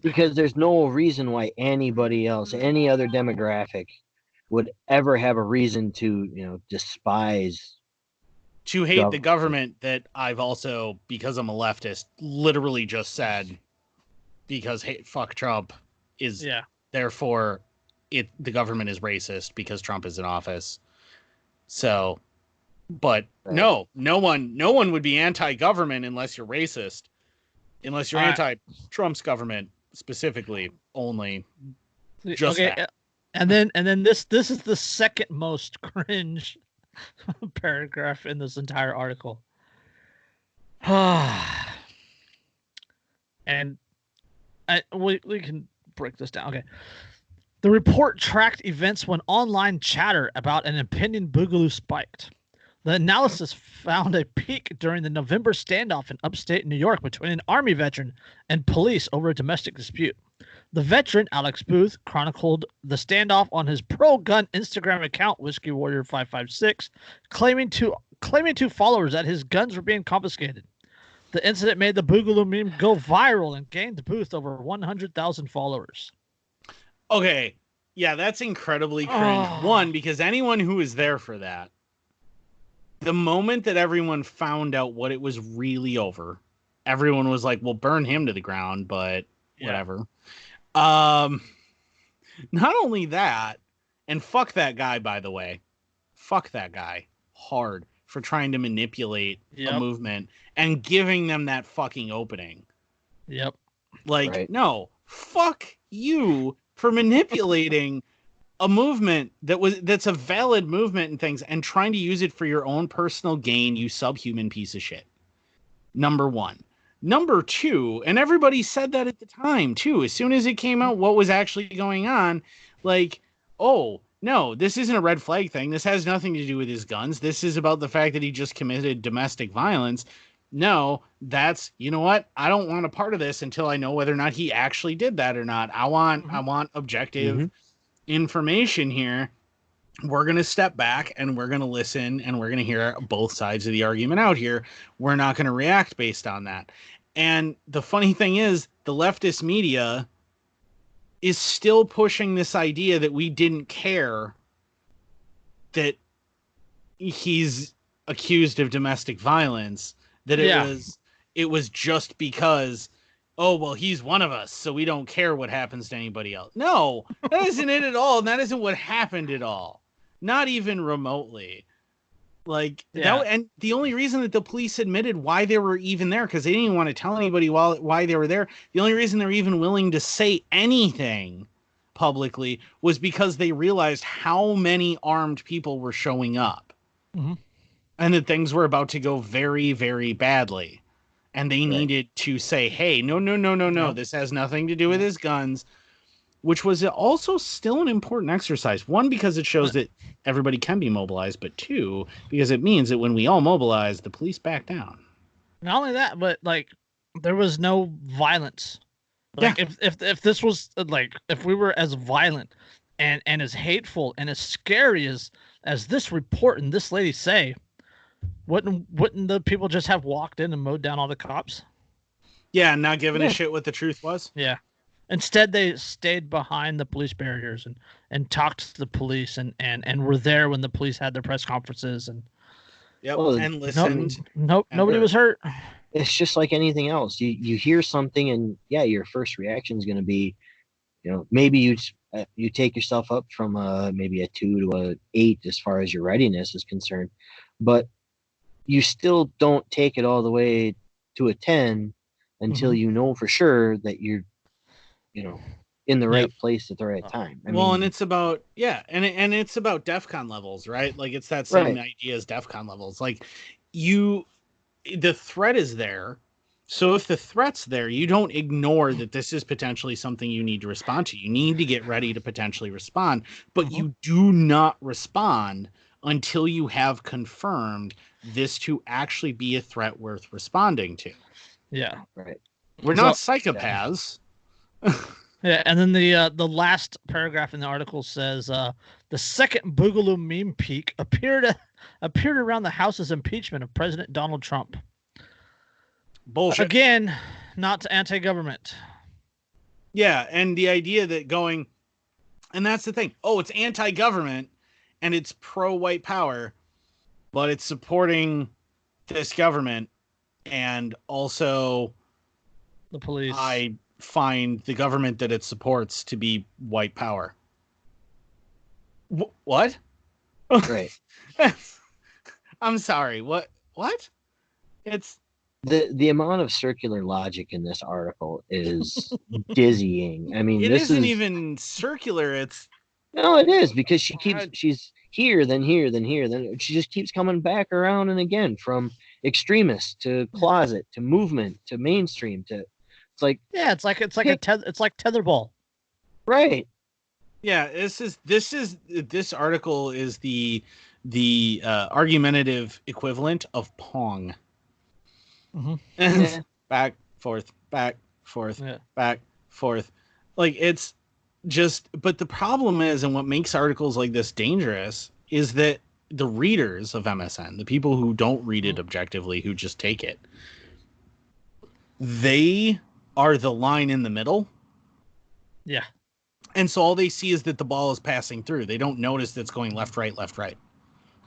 Because there's no reason why anybody else, any other demographic, would ever have a reason to, despise, to hate the government, that I've also, because I'm a leftist, literally just said, because fuck Trump is therefore the government is racist because Trump is in office. So, but no one would be anti-government unless you're racist, unless you're anti-Trump's government specifically only. Just that. And then this is the second most cringe paragraph in this entire article. And we can break this down. Okay. The report tracked events when online chatter about an opinion Boogaloo spiked. The analysis found a peak during the November standoff in upstate New York between an Army veteran and police over a domestic dispute. The veteran, Alex Booth, chronicled the standoff on his pro-gun Instagram account, Whiskey Warrior 556, claiming to followers that his guns were being confiscated. The incident made the Boogaloo meme go viral and gained Booth over 100,000 followers. Okay, yeah, that's incredibly cringe. One, because anyone who is there for that The moment that everyone found out what it was really over, everyone was like, "Well, burn him to the ground," but whatever. Not only that, and fuck that guy, by the way. Fuck that guy hard for trying to manipulate a movement and giving them that fucking opening. Yep. Like, Right. no, fuck you for manipulating a movement that's a valid movement and things and trying to use it for your own personal gain, you subhuman piece of shit. Number one. Number two, and everybody said that at the time too, as soon as it came out what was actually going on, like, oh, no, this isn't a red flag thing. This has nothing to do with his guns. This is about the fact that he just committed domestic violence. No, that's, you know what? I don't want a part of this until I know whether or not he actually did that or not. I want objective information here. We're going to step back and we're going to listen and we're going to hear both sides of the argument out here. We're not going to react based on that. And the funny thing is, the leftist media is still pushing this idea that we didn't care that he's accused of domestic violence, that it was just because, oh, well, he's one of us, so we don't care what happens to anybody else. No, that isn't it at all. And that isn't what happened at all. Not even remotely. Like, that, and the only reason that the police admitted why they were even there, because they didn't even want to tell anybody why they were there, the only reason they're even willing to say anything publicly was because they realized how many armed people were showing up. And that things were about to go very, very badly. And they needed to say, hey, no, this has nothing to do with his guns, which was also still an important exercise. One, because it shows that everybody can be mobilized, but two, because it means that when we all mobilize, the police back down. Not only that, but like there was no violence. Like if this was like, if we were as violent and as hateful and as scary as this report and this lady say, wouldn't the people just have walked in and mowed down all the cops? Yeah, not giving a shit what the truth was. Yeah. Instead, they stayed behind the police barriers and talked to the police and were there when the police had their press conferences and and listened. Nobody was hurt. It's just like anything else. You hear something and your first reaction is going to be, maybe you take yourself up from maybe a 2 to a 8 as far as your readiness is concerned, but you still don't take it all the way to a 10 until you know for sure that you're in the right place at the right time. I mean, and it's about and it's about DEFCON levels, right? Like it's that same idea as DEFCON levels. Like the threat is there. So if the threat's there, you don't ignore that this is potentially something you need to respond to. You need to get ready to potentially respond, but you do not respond until you have confirmed this to actually be a threat worth responding to. Yeah. Right. We're not psychopaths. Yeah, and then the last paragraph in the article says the second Boogaloo meme peak appeared around the House's impeachment of President Donald Trump. Bullshit. Again, not anti-government. Yeah, and the idea that going, and that's the thing. Oh, it's anti-government and it's pro-white power, but it's supporting this government and also the police. I find the government that it supports to be white power. What? Right. I'm sorry. What? It's the amount of circular logic in this article is dizzying. I mean, it this isn't even circular. It's no, it is because she's here, then here, then here, then she just keeps coming back around and again, from extremist to closet to movement to mainstream to. It's like it's like tetherball. Right. Yeah, this article is the argumentative equivalent of Pong. Back, forth, back, forth. Like it's just, but the problem is, and what makes articles like this dangerous is that the readers of MSN, the people who don't read it objectively, who just take it, they are the line in the middle. Yeah. And so all they see is that the ball is passing through. They don't notice that it's going left, right, left, right.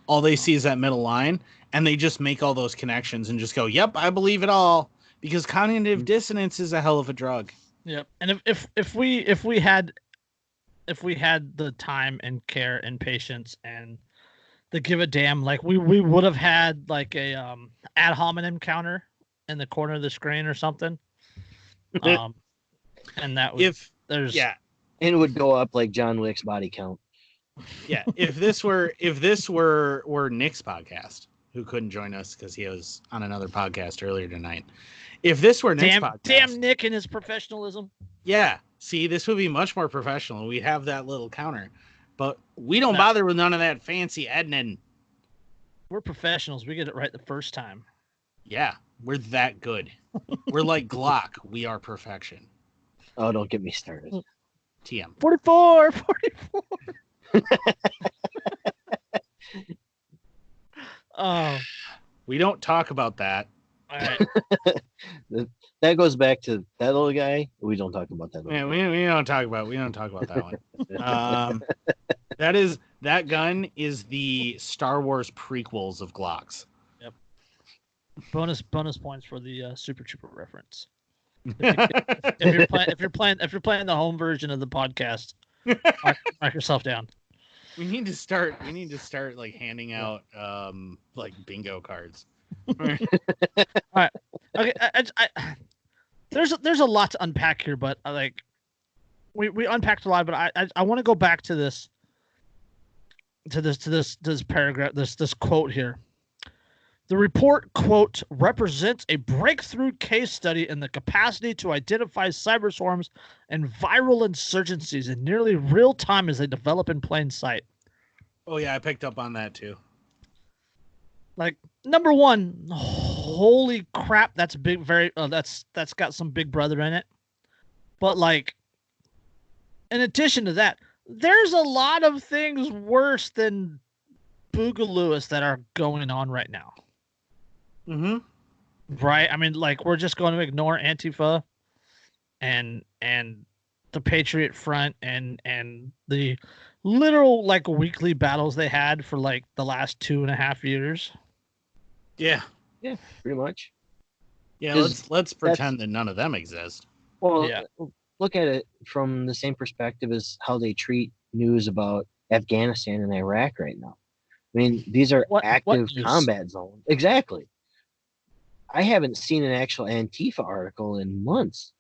all they see is that middle line, and they just make all those connections and just go, "Yep, I believe it all," because cognitive dissonance is a hell of a drug. Yep. And if we had the time and care and patience and the give a damn, like we would have had like a ad hominem counter in the corner of the screen or something. And that would and it would go up like John Wick's body count. Yeah, if this were Nick's podcast, who couldn't join us because he was on another podcast earlier tonight. If this were Nick's podcast, damn Nick and his professionalism. Yeah, see, this would be much more professional. We'd have that little counter, but we don't bother with none of that fancy editing. We're professionals. We get it right the first time. Yeah, we're that good. We're like Glock. We are perfection. Oh, don't get me started. TM. 44. Oh, we don't talk about that. All right. That goes back to that little guy. We don't talk about that. Yeah, we don't talk about that one. That gun is the Star Wars prequels of Glocks. Yep. Bonus points for the Super Trooper reference. If you're playing the home version of the podcast, mark yourself down. We need to start like handing out like bingo cards. All right. Okay. There's a lot to unpack here, but like we unpacked a lot, but I want to go back to this paragraph, this quote here. The report, quote, represents a breakthrough case study in the capacity to identify cyber swarms and viral insurgencies in nearly real time as they develop in plain sight. Oh yeah, I picked up on that too. Like, number one, holy crap, that's big. That's got some Big Brother in it. But like, in addition to that, there's a lot of things worse than Boogaloo that are going on right now. Mm-hmm. Right? I mean, like, we're just going to ignore Antifa and the Patriot Front and the literal like weekly battles they had for like the last 2.5 years. Yeah, pretty much. Yeah, let's pretend that none of them exist. Well, yeah. Look at it from the same perspective as how they treat news about Afghanistan and Iraq right now. I mean, these are active combat zones. Exactly. I haven't seen an actual Antifa article in months.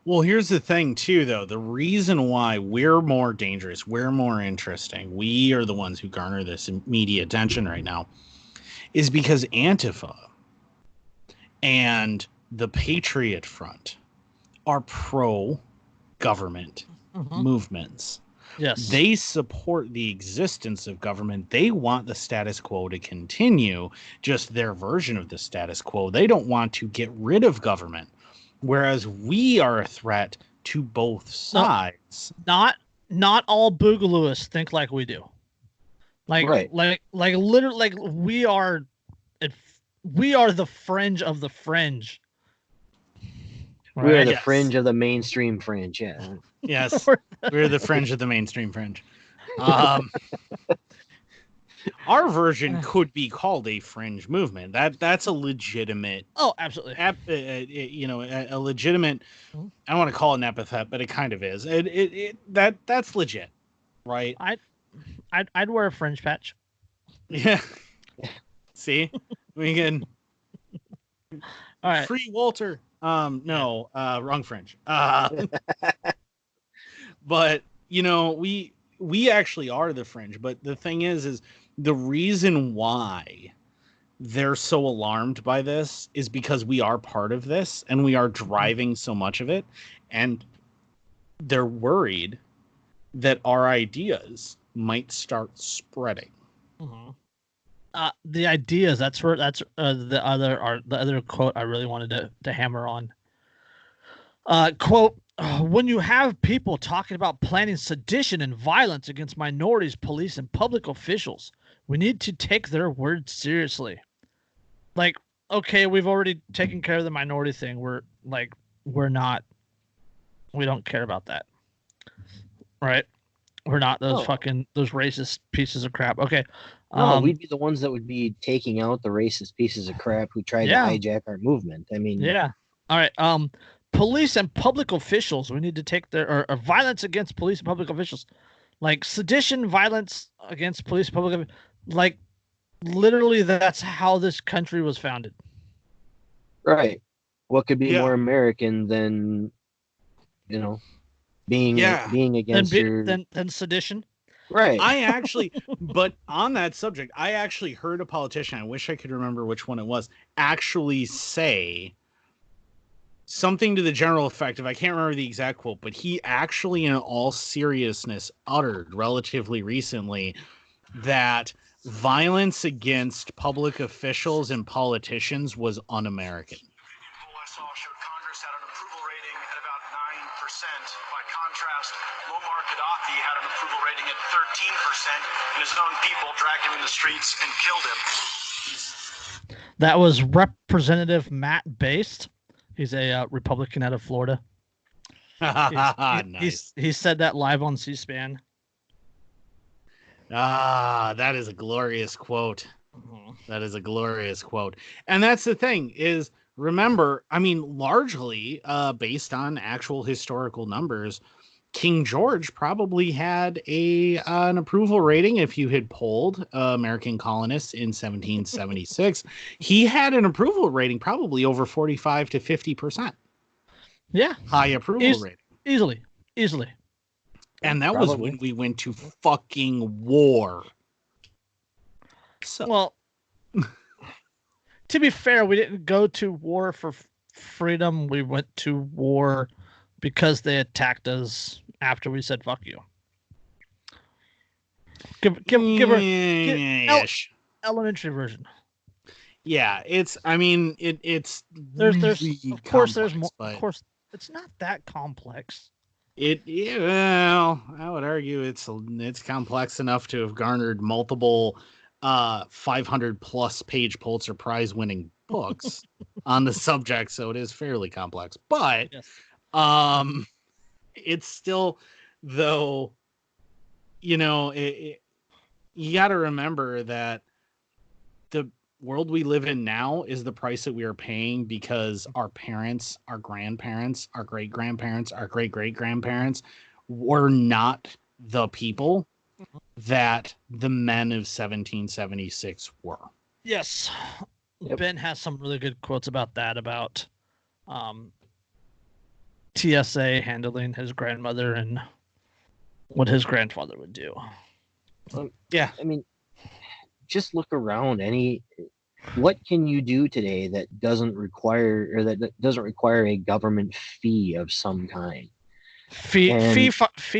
Well, here's the thing, too, though. The reason why we're more dangerous, we're more interesting, we are the ones who garner this media attention right now, is because Antifa and the Patriot Front are pro-government movements. Yes. They support the existence of government. They want the status quo to continue, just their version of the status quo. They don't want to get rid of government, whereas we are a threat to both sides. Not all Boogalooists think like we do. Like, right. like literally, like we are the fringe of the fringe. Right? We're the fringe of the mainstream fringe. Yeah. Yes, we're the fringe of the mainstream fringe. Our version could be called a fringe movement. That's a legitimate. Oh, absolutely. A legitimate. I don't want to call it an epithet, but it kind of is. That's legit, right? I'd wear a fringe patch. Yeah. See, we can. All right. Free Walter. No, wrong fringe. But we actually are the fringe. But the thing is the reason why they're so alarmed by this is because we are part of this and we are driving so much of it, and they're worried that our ideas might start spreading. Mm-hmm. The ideas, that's the other quote I really wanted to hammer on. Quote, when you have people talking about planning sedition and violence against minorities, police, and public officials, we need to take their words seriously. Like, okay, we've already taken care of the minority thing. We don't care about that. Right? We're not those those racist pieces of crap. Okay. No, we'd be the ones that would be taking out the racist pieces of crap who tried to hijack our movement. I mean, yeah. All right. Police and public officials. We need to take their or violence against police and public officials, like sedition, violence against police, public, like literally that's how this country was founded. Right. What could be more American than, being against than sedition? Right. But on that subject, I actually heard a politician, I wish I could remember which one it was, actually say something to the general effect of, I can't remember the exact quote, but he actually, in all seriousness, uttered relatively recently that violence against public officials and politicians was un-American. I saw showed Congress had an approval rating at about 9%. By contrast, Muammar Gaddafi had an approval rating at 13%, and his own people dragged him in the streets and killed him. That was Representative Matt Based. He's a Republican out of Florida. Nice. He said that live on C-SPAN. That is a glorious quote. That is a glorious quote. And that's the thing is, remember, I mean, largely based on actual historical numbers, King George probably had an approval rating. If you had polled American colonists in 1776, he had an approval rating probably over 45 to 50%. Yeah. High approval rating. Easily. And that was when we went to fucking war. So, well, to be fair, we didn't go to war for freedom. We went to war because they attacked us after we said fuck you. Give her elementary version. Yeah, it's there's of course there's more. Of course, it's not that complex. Well, I would argue it's complex enough to have garnered multiple 500 plus page Pulitzer Prize winning books on the subject, so it is fairly complex. But yes. It's still, though, you got to remember that the world we live in now is the price that we are paying because our parents, our grandparents, our great-grandparents, our great-great-grandparents were not the people that the men of 1776 were. Yes. Yep. Ben has some really good quotes about that, about TSA handling his grandmother and what his grandfather would do. Yeah. I mean, just look around. What can you do today that doesn't require a government fee of some kind? Fee,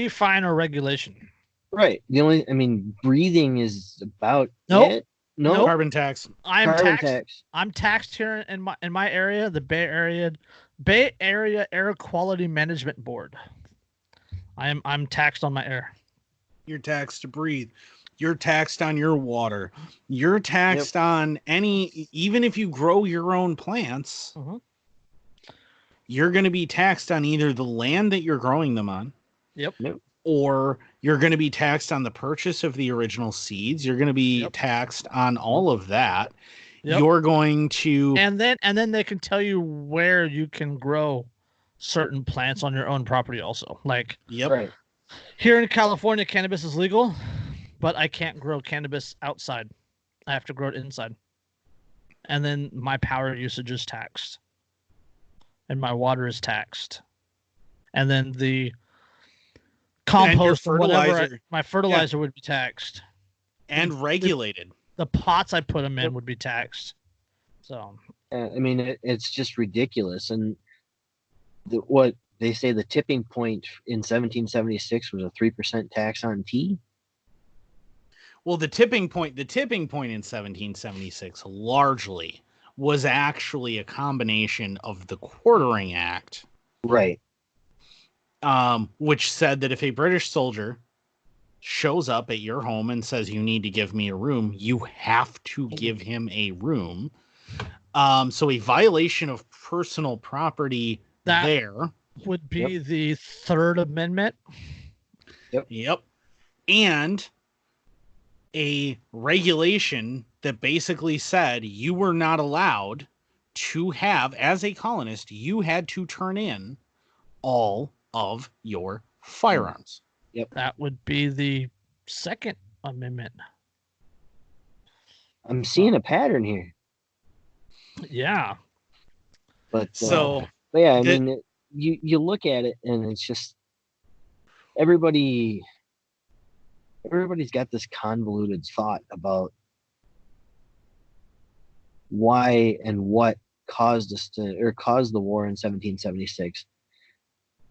fine, or regulation. Right. Breathing is about it. No carbon tax. I'm taxed here in my area, the Bay Area Air Quality Management Board. I'm taxed on my air. You're taxed to breathe. You're taxed on your water. You're taxed on even if you grow your own plants, you're going to be taxed on either the land that you're growing them on. Yep. Or you're going to be taxed on the purchase of the original seeds. You're going to be taxed on all of that. Yep. You're going to, and then they can tell you where you can grow certain plants on your own property also. Like, right. Here in California, cannabis is legal, but I can't grow cannabis outside. I have to grow it inside. And then my power usage is taxed. And my water is taxed. And then the compost or whatever, my fertilizer would be taxed. And regulated. The pots I put them in would be taxed. So, it's just ridiculous. And what they say the tipping point in 1776 was a 3% tax on tea. Well, the tipping point in 1776 largely was actually a combination of the Quartering Act, right? Which said that if a British soldier shows up at your home and says you need to give me a room, you have to give him a room. So a violation of personal property would be the Third Amendment. Yep. And a regulation that basically said you were not allowed to have, as a colonist, you had to turn in all of your firearms. That would be the Second Amendment. I'm seeing a pattern here. Yeah. But So, yeah, I mean, you look at it and it's just everybody's got this convoluted thought about why and what caused the war in 1776.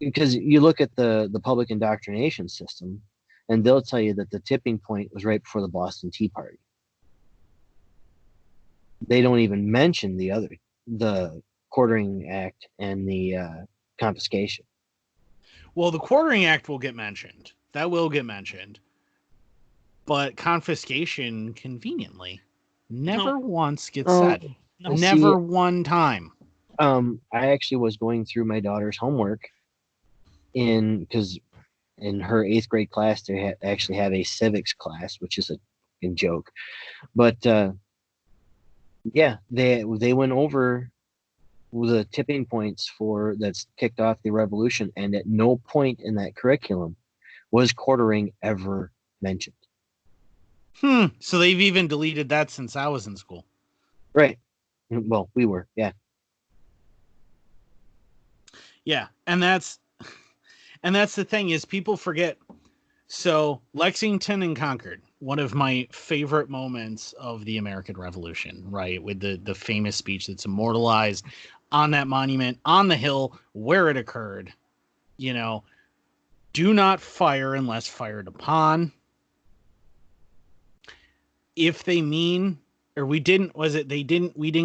Because you look at the public indoctrination system, and they'll tell you that the tipping point was right before the Boston Tea Party. They don't even mention the Quartering Act and the confiscation. Well, the Quartering Act will get mentioned. That will get mentioned. But confiscation, conveniently, never once gets said. No. Never one time. I actually was going through my daughter's homework because in her 8th grade class, they actually have a civics class, which is a joke. But yeah, they went over the tipping points that's kicked off the revolution, and at no point in that curriculum was quartering ever mentioned. So they've even deleted that since I was in school. Right. Well, we were, yeah. Yeah, and that's the thing is people forget. So Lexington and Concord, one of my favorite moments of the American Revolution, right? With the famous speech that's immortalized on that monument on the hill where it occurred. You know, do not fire unless fired upon. If they mean, or we didn't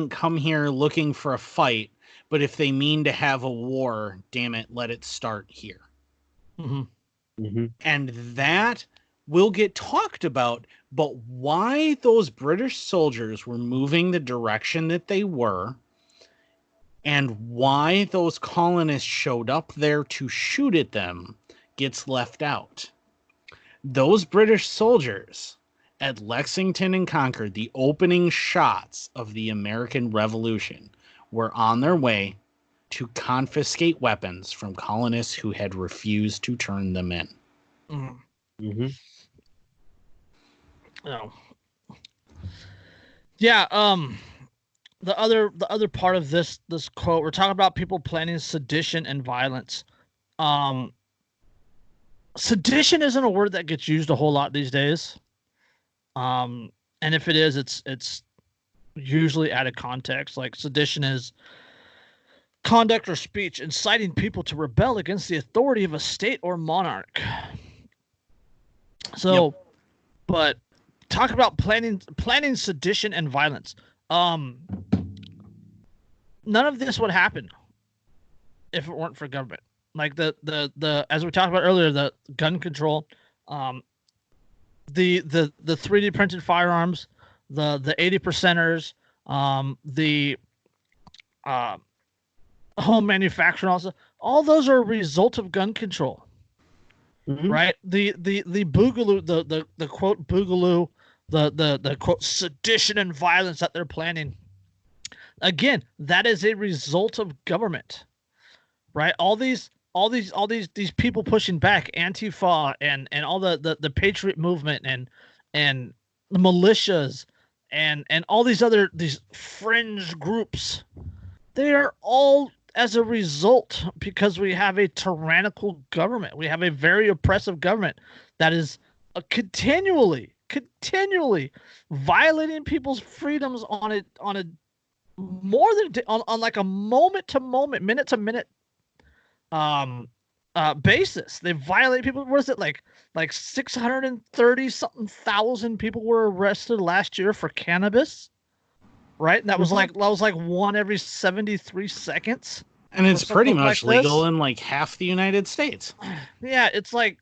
come here looking for a fight, but if they mean to have a war, damn it, let it start here. Mm-hmm. Mm-hmm. And that will get talked about, but why those British soldiers were moving the direction that they were, and why those colonists showed up there to shoot at them gets left out. Those British soldiers at Lexington and Concord, the opening shots of the American Revolution, were on their way to confiscate weapons from colonists who had refused to turn them in. Mm-hmm. Oh. Yeah, the other part of this quote, we're talking about people planning sedition and violence. Sedition isn't a word that gets used a whole lot these days. And if it is, it's usually out of context. Like sedition is conduct or speech inciting people to rebel against the authority of a state or monarch. So, but talk about planning sedition and violence. None of this would happen if it weren't for government. Like the as we talked about earlier, the gun control, the 3D printed firearms, the 80%ers, the home manufacturing, also all those are a result of gun control. Mm-hmm. Right? The Boogaloo, the quote Boogaloo, the quote sedition and violence that they're planning. Again, that is a result of government. Right? All these people pushing back, Antifa and all the Patriot movement and the militias and all these fringe groups, they are all as a result because we have a tyrannical government. We have a very oppressive government that is continually violating people's freedoms on a more than on like a moment to moment, minute to minute basis. They violate people. What is it, like 630 something thousand people were arrested last year for cannabis, right? And that was like one every 73 seconds. And it's pretty much like legal in like half the United States. Yeah, it's like,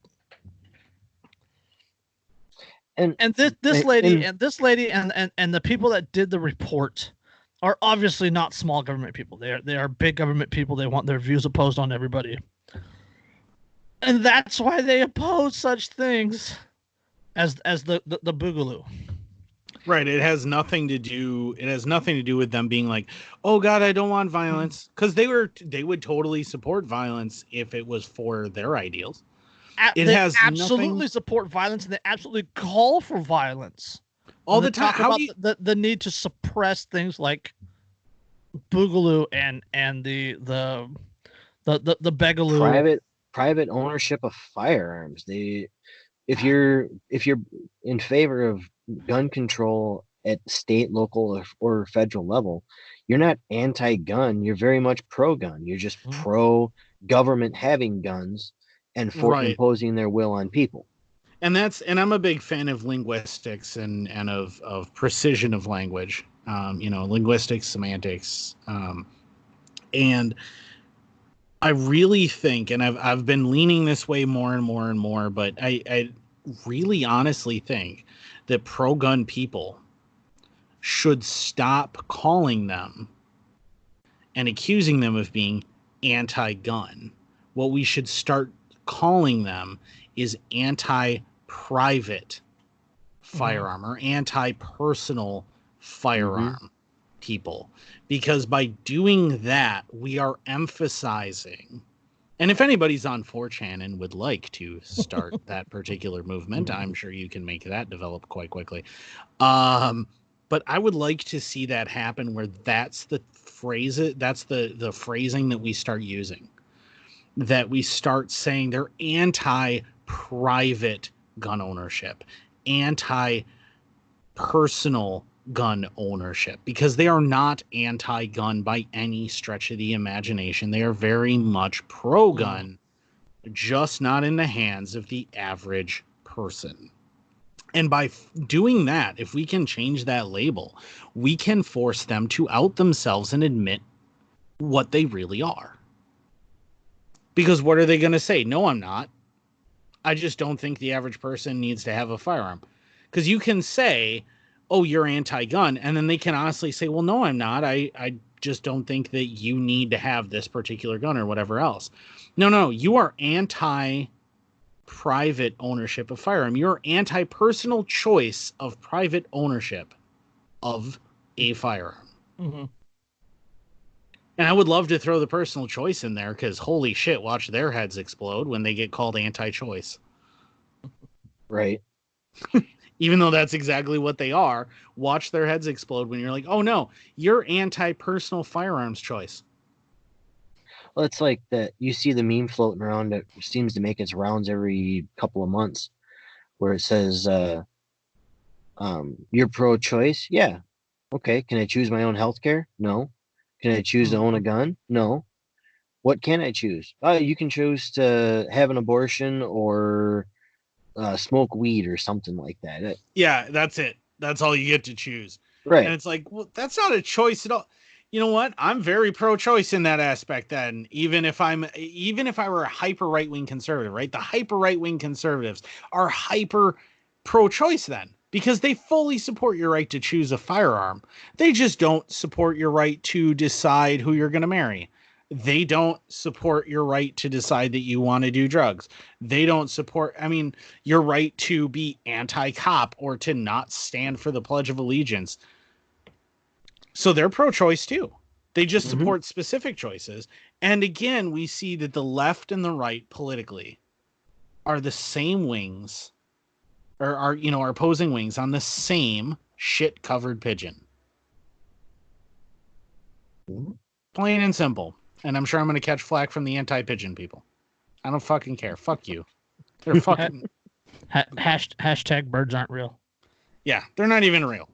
and this lady and the people that did the report are obviously not small government people. They are big government people. They want their views opposed on everybody. And that's why they oppose such things. as the Boogaloo. Right. It has nothing to do. It has nothing to do with them being like, "Oh God, I don't want violence," because they would totally support violence if it was for their ideals. It They has absolutely nothing support violence, and they absolutely call for violence all when the they time. talk about the need to suppress things like Boogaloo and the Begaloo. Private ownership of firearms. If you're in favor of gun control at state, local, or federal level, you're not anti-gun. You're very much pro-gun. You're just pro government having guns and for Right. imposing their will on people. And I'm a big fan of linguistics and of precision of language. Linguistics, semantics, and I really think, and I've been leaning this way more and more and more, but I really honestly think that pro-gun people should stop calling them and accusing them of being anti-gun. What we should start calling them is anti-private firearm or anti-personal firearm people. Because by doing that, we are emphasizing, and if anybody's on 4chan and would like to start that particular movement, I'm sure you can make that develop quite quickly. But I would like to see that happen where that's the phrase, that's the phrasing that we start using. That we start saying they're anti-private gun ownership, anti-personal gun ownership, because they are not anti-gun by any stretch of the imagination. They are very much pro-gun, just not in the hands of the average person. And by doing that, if we can change that label, we can force them to out themselves and admit what they really are. Because what are they going to say? No, I'm not. I just don't think the average person needs to have a firearm. Because you can say, oh, you're anti-gun, and then they can honestly say, well, no, I'm not. I just don't think that you need to have this particular gun or whatever else. No, you are anti-private ownership of firearm. You're anti-personal choice of private ownership of a firearm. Mm-hmm. And I would love to throw the personal choice in there, because holy shit, watch their heads explode when they get called anti-choice. Right. Even though that's exactly what they are, watch their heads explode when you're like, oh no, you're anti-personal firearms choice. Well, it's like that. You see the meme floating around that seems to make its rounds every couple of months, where it says, "You're pro-choice." Yeah. Okay. Can I choose my own healthcare? No. Can I choose to own a gun? No. What can I choose? You can choose to have an abortion or smoke weed or something like that. Yeah, that's it. That's all you get to choose. Right. And it's like, well, that's not a choice at all. You know what? I'm very pro-choice in that aspect then, even if I were a hyper right-wing conservative, right? The hyper right-wing conservatives are hyper pro-choice then, because they fully support your right to choose a firearm. They just don't support your right to decide who you're going to marry. They don't support your right to decide that you want to do drugs. They don't support, your right to be anti-cop or to not stand for the Pledge of Allegiance. So they're pro-choice too. They just support specific choices. And again, we see that the left and the right politically are the same wings, or are opposing wings on the same shit-covered pigeon. Plain and simple. And I'm sure I'm going to catch flack from the anti-pigeon people. I don't fucking care. Fuck you. They're fucking... Hashtag birds aren't real. Yeah, they're not even real.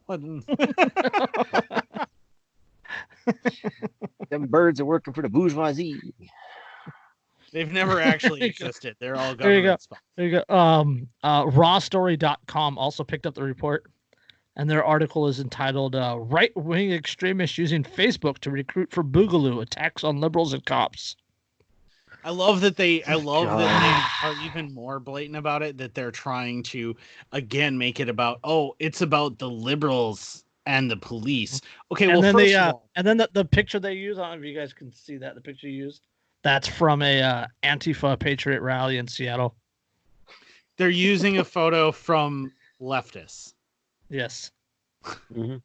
Them birds are working for the bourgeoisie. They've never actually existed. They're all government spots. There you go. Rawstory.com also picked up the report, and their article is entitled "Right-Wing Extremists Using Facebook to Recruit for Boogaloo: Attacks on Liberals and Cops." I love that they are even more blatant about it, that they're trying to, again, make it about, it's about the liberals and the police. Okay, and well, then first of all... And then the picture they use, I don't know if you guys can see that, the picture used, that's from a Antifa Patriot rally in Seattle. They're using a photo from leftists. Yes. Mm-hmm.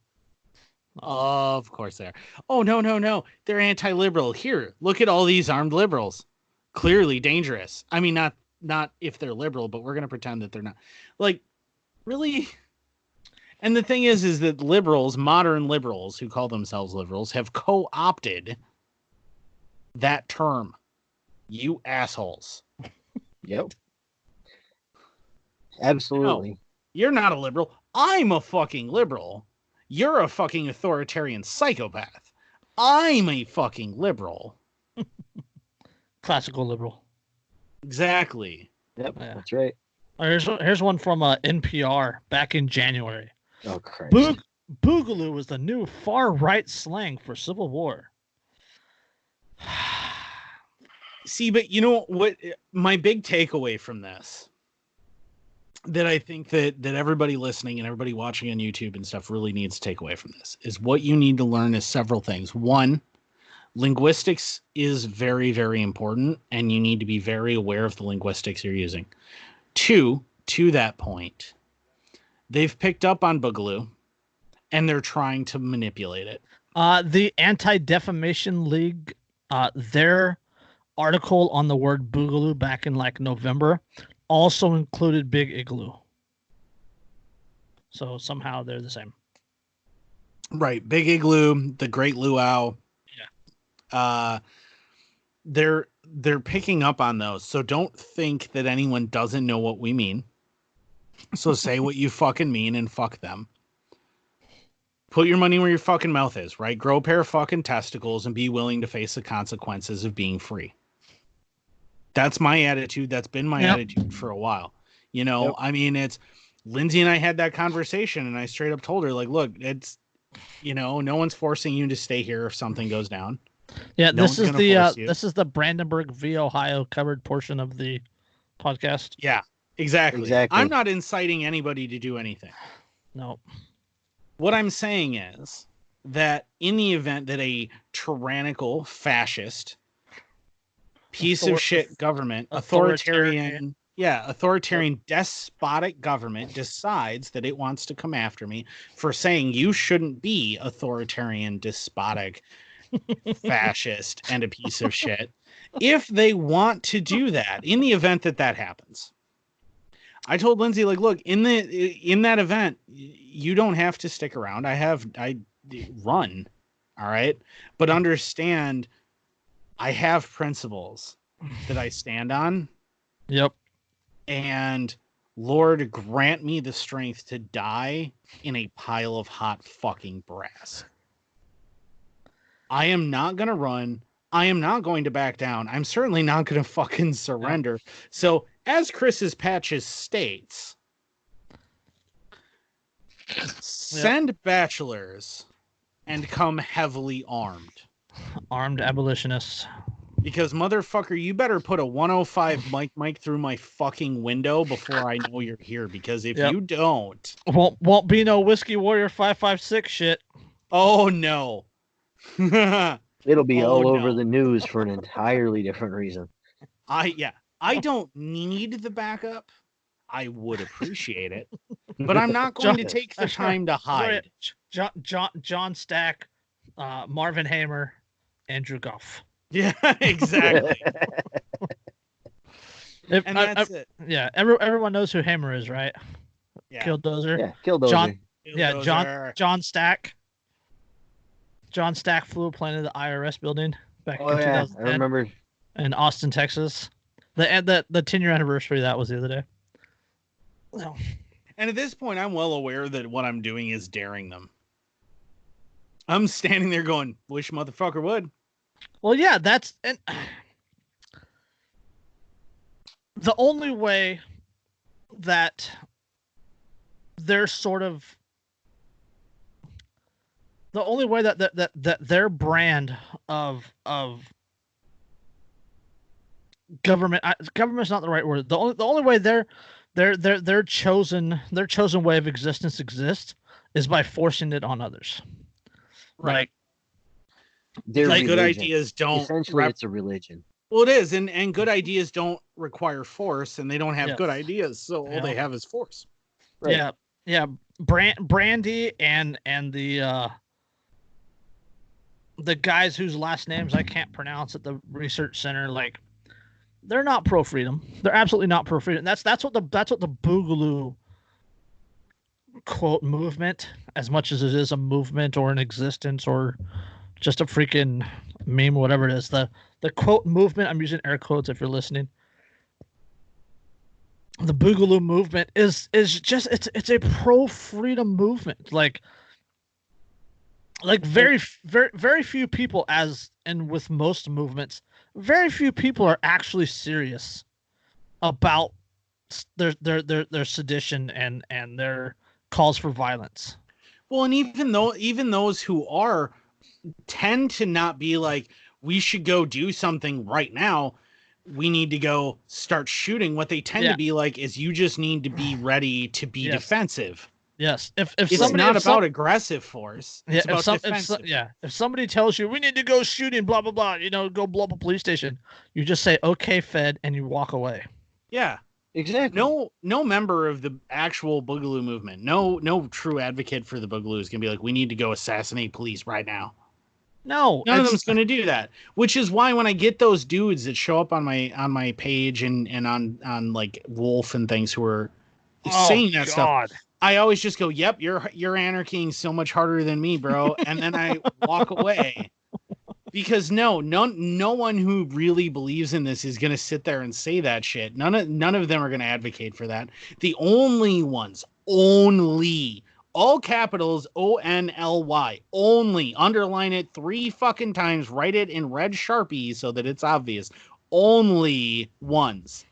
Of course they are. Oh, no. They're anti-liberal. Here, look at all these armed liberals. Clearly dangerous. I mean, not if they're liberal, but we're going to pretend that they're not. Like, really? And the thing is that liberals, modern liberals who call themselves liberals, have co-opted that term. You assholes. Yep. Absolutely. No, you're not a liberal. I'm a fucking liberal. You're a fucking authoritarian psychopath. I'm a fucking liberal. Classical liberal. Exactly. Yep, Yeah. that's right. Here's one from NPR back in January. Oh, Christ. Boogaloo was the new far-right slang for Civil War. See, but you know what? My big takeaway from this, that I think that everybody listening and everybody watching on YouTube and stuff really needs to take away from this, is what you need to learn is several things. One, linguistics is very, very important, and you need to be very aware of the linguistics you're using. Two, to that point, they've picked up on Boogaloo, and they're trying to manipulate it. The Anti-Defamation League, their article on the word Boogaloo back in like November also included Big Igloo. So somehow they're the same. Right. Big Igloo, the Great Luau. Yeah. They're picking up on those. So don't think that anyone doesn't know what we mean. So say what you fucking mean and fuck them. Put your money where your fucking mouth is, right? Grow a pair of fucking testicles and be willing to face the consequences of being free. That's my attitude. That's been my attitude for a while. You know, I mean, it's Lindsay and I had that conversation and I straight up told her, like, look, it's, you know, no one's forcing you to stay here if something goes down. Yeah, this is the Brandenburg v. Ohio covered portion of the podcast. Yeah, exactly. I'm not inciting anybody to do anything. No. What I'm saying is that in the event that a tyrannical fascist piece of shit government, authoritarian, despotic government decides that it wants to come after me for saying you shouldn't be authoritarian, despotic, fascist, and a piece of shit. If they want to do that, in the event that that happens, I told Lindsay, like, look, in that event, you don't have to stick around. I run. All right. But understand, I have principles that I stand on. Yep. And Lord, grant me the strength to die in a pile of hot fucking brass. I am not going to run. I am not going to back down. I'm certainly not going to fucking surrender. So, as Chris's Patches states, send bachelors and come heavily armed. Armed abolitionists. Because, motherfucker, you better put a 105 mic through my fucking window before I know you're here. Because if you don't... Won't be no Whiskey Warrior 556 shit. Oh, no. It'll be all over the news for an entirely different reason. I don't need the backup. I would appreciate it, but I'm not going to take the time to hide. John Stack, Marvin Hamer, Andrew Goff. Yeah, exactly. And that's it. Yeah, everyone knows who Hamer is, right? Yeah. Killdozer. Yeah, Killdozer. John Stack. John Stack flew a plane into the IRS building back in 2010. I remember. In Austin, Texas. The 10-year anniversary of that was the other day. No. And at this point, I'm well aware that what I'm doing is daring them. I'm standing there going, wish motherfucker would. Well, yeah, that's... And the only way that they're sort of... The only way that their brand of government, government's not the right word. The only way their chosen way of existence exists is by forcing it on others. Right. Their good ideas don't. Essentially, it's a religion. Well, it is, and good ideas don't require force, and they don't have Yes. good ideas, so all Yeah. they have is force. Right. Yeah, yeah. Brandy and the guys whose last names I can't pronounce at the research center, like, they're not pro freedom. They're absolutely not pro freedom. That's what the Boogaloo quote movement, as much as it is a movement or an existence or just a freaking meme, whatever it is, the quote movement. I'm using air quotes if you're listening. The Boogaloo movement is just it's a pro freedom movement. Like very few people, as and with most movements, very few people are actually serious about their sedition and their calls for violence. Well, and even those who are tend to not be like, we should go do something right now. We need to go start shooting. What they tend to be like is, you just need to be ready to be defensive. Yes. If it's somebody, not about aggressive force. It's about defensive. If somebody tells you we need to go shooting, blah blah blah, go blow up a police station, you just say, okay, Fed, and you walk away. Yeah. Exactly. No member of the actual Boogaloo movement, no true advocate for the Boogaloo is gonna be like, we need to go assassinate police right now. No, none of them's going to do that. Which is why when I get those dudes that show up on my page and on like Wolf and things who are saying that stuff, I always just go, "Yep, you're anarchying so much harder than me, bro," and then I walk away. Because no one who really believes in this is going to sit there and say that shit. None of them are going to advocate for that. The only ones, all capitals, ONLY, only, underline it 3 fucking times, write it in red Sharpie so that it's obvious. Only ones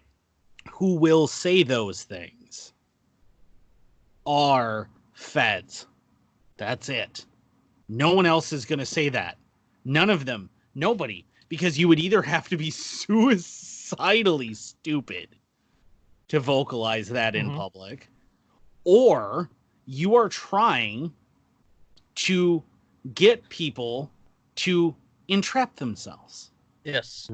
who will say those things are feds. That's it. No one else is going to say that. None of them. Nobody. Because you would either have to be suicidally stupid to vocalize that in public, or you are trying to get people to entrap themselves. Yes.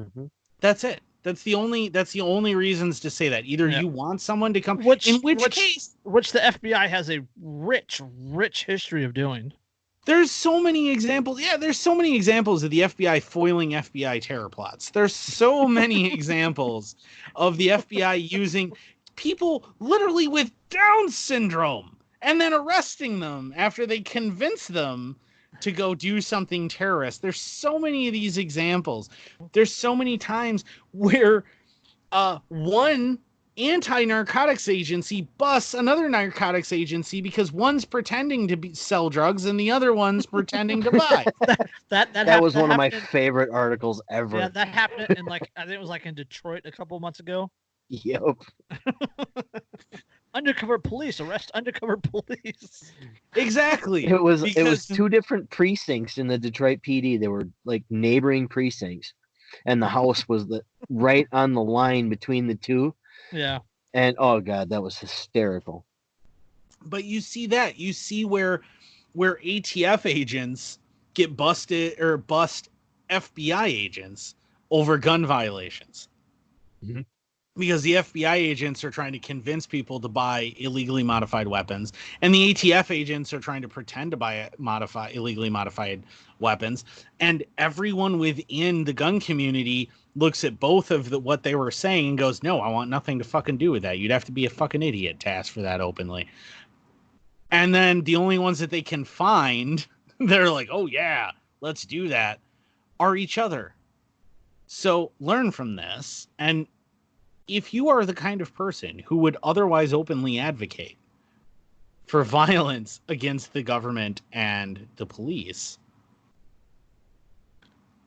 That's it. That's the only reasons to say that. Either you want someone to come, which the FBI has a rich history of doing. There's so many examples. Yeah, there's so many examples of the FBI foiling FBI terror plots. There's so many examples of the FBI using people literally with Down syndrome and then arresting them after they convince them to go do something terrorist. There's so many of these examples. There's so many times where one anti-narcotics agency busts another narcotics agency because one's pretending to sell drugs and the other one's pretending to buy. that was one of my favorite articles ever. Yeah, that happened in, like, I think it was like in Detroit a couple months ago. Yep. Undercover police arrest undercover police. Exactly. It was 2 different precincts in the Detroit PD. They were like neighboring precincts, and the house was right on the line between the two. Yeah. And oh god, that was hysterical. But you see where ATF agents get busted or bust FBI agents over gun violations. Because the FBI agents are trying to convince people to buy illegally modified weapons, and the ATF agents are trying to pretend to buy illegally modified weapons, and everyone within the gun community looks at both of what they were saying and goes, "No, I want nothing to fucking do with that. You'd have to be a fucking idiot to ask for that openly." And then the only ones that they can find, they're like, "Oh yeah, let's do that," are each other. So learn from this, and if you are the kind of person who would otherwise openly advocate for violence against the government and the police,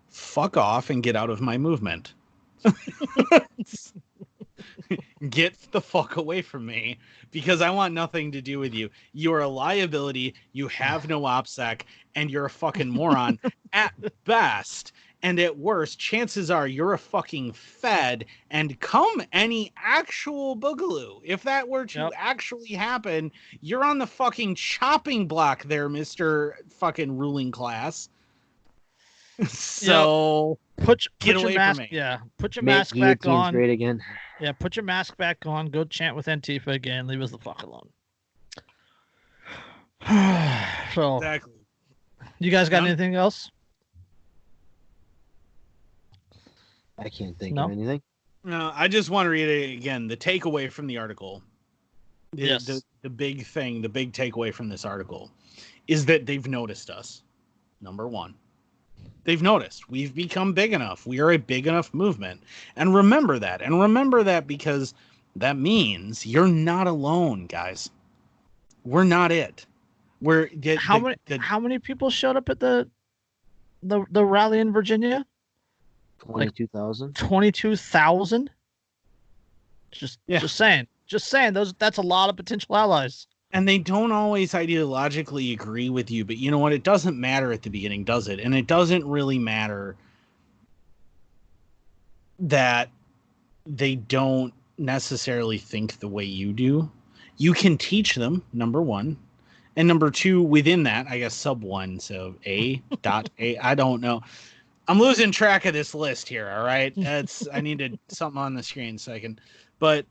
fuck off and get out of my movement. Get the fuck away from me, because I want nothing to do with you. You are a liability, you have no OPSEC, and you're a fucking moron at best. And at worst, chances are you're a fucking fed, and come any actual Boogaloo, if that were to actually happen, you're on the fucking chopping block there, Mr. fucking ruling class. So Put get your away mask. from me. Yeah, put your Make mask back guillotines on. great again. Yeah, put your mask back on. Go chant with Antifa again. Leave us the fuck alone. So, Exactly. you guys got None- anything else? I can't think No? of anything. No, I just want to read it again. The takeaway from the article, Yes. the big thing, the big takeaway from this article is that they've noticed us. Number one, they've noticed we've become big enough. We are a big enough movement. And remember that. And remember that because that means you're not alone, guys. We're not it. We're How many people showed up at the rally in Virginia? 22,000. 22,000. Just saying. That's a lot of potential allies. And they don't always ideologically agree with you, but you know what? It doesn't matter at the beginning, does it? And it doesn't really matter that they don't necessarily think the way you do. You can teach them, number one. And number two, within that, I guess sub one, so A. I don't know. I'm losing track of this list here, all right? I needed something on the screen so I can... But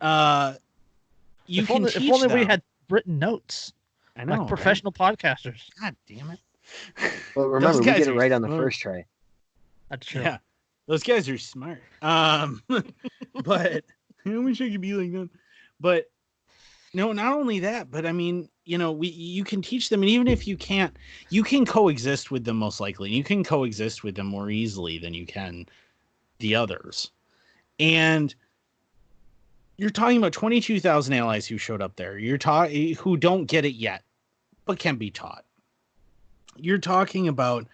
you can teach them. If only we had written notes. I know, like professional podcasters. God damn it. But remember, we guys get it are right on the smart. first try. That's true. Yeah, those guys are smart. But I wish I could be like them. But no, not only that, but I mean, you know, you can teach them, and even if you can't, you can coexist with them most likely. You can coexist with them more easily than you can the others. And you're talking about 22,000 allies who showed up there. Who don't get it yet, but can be taught. You're talking about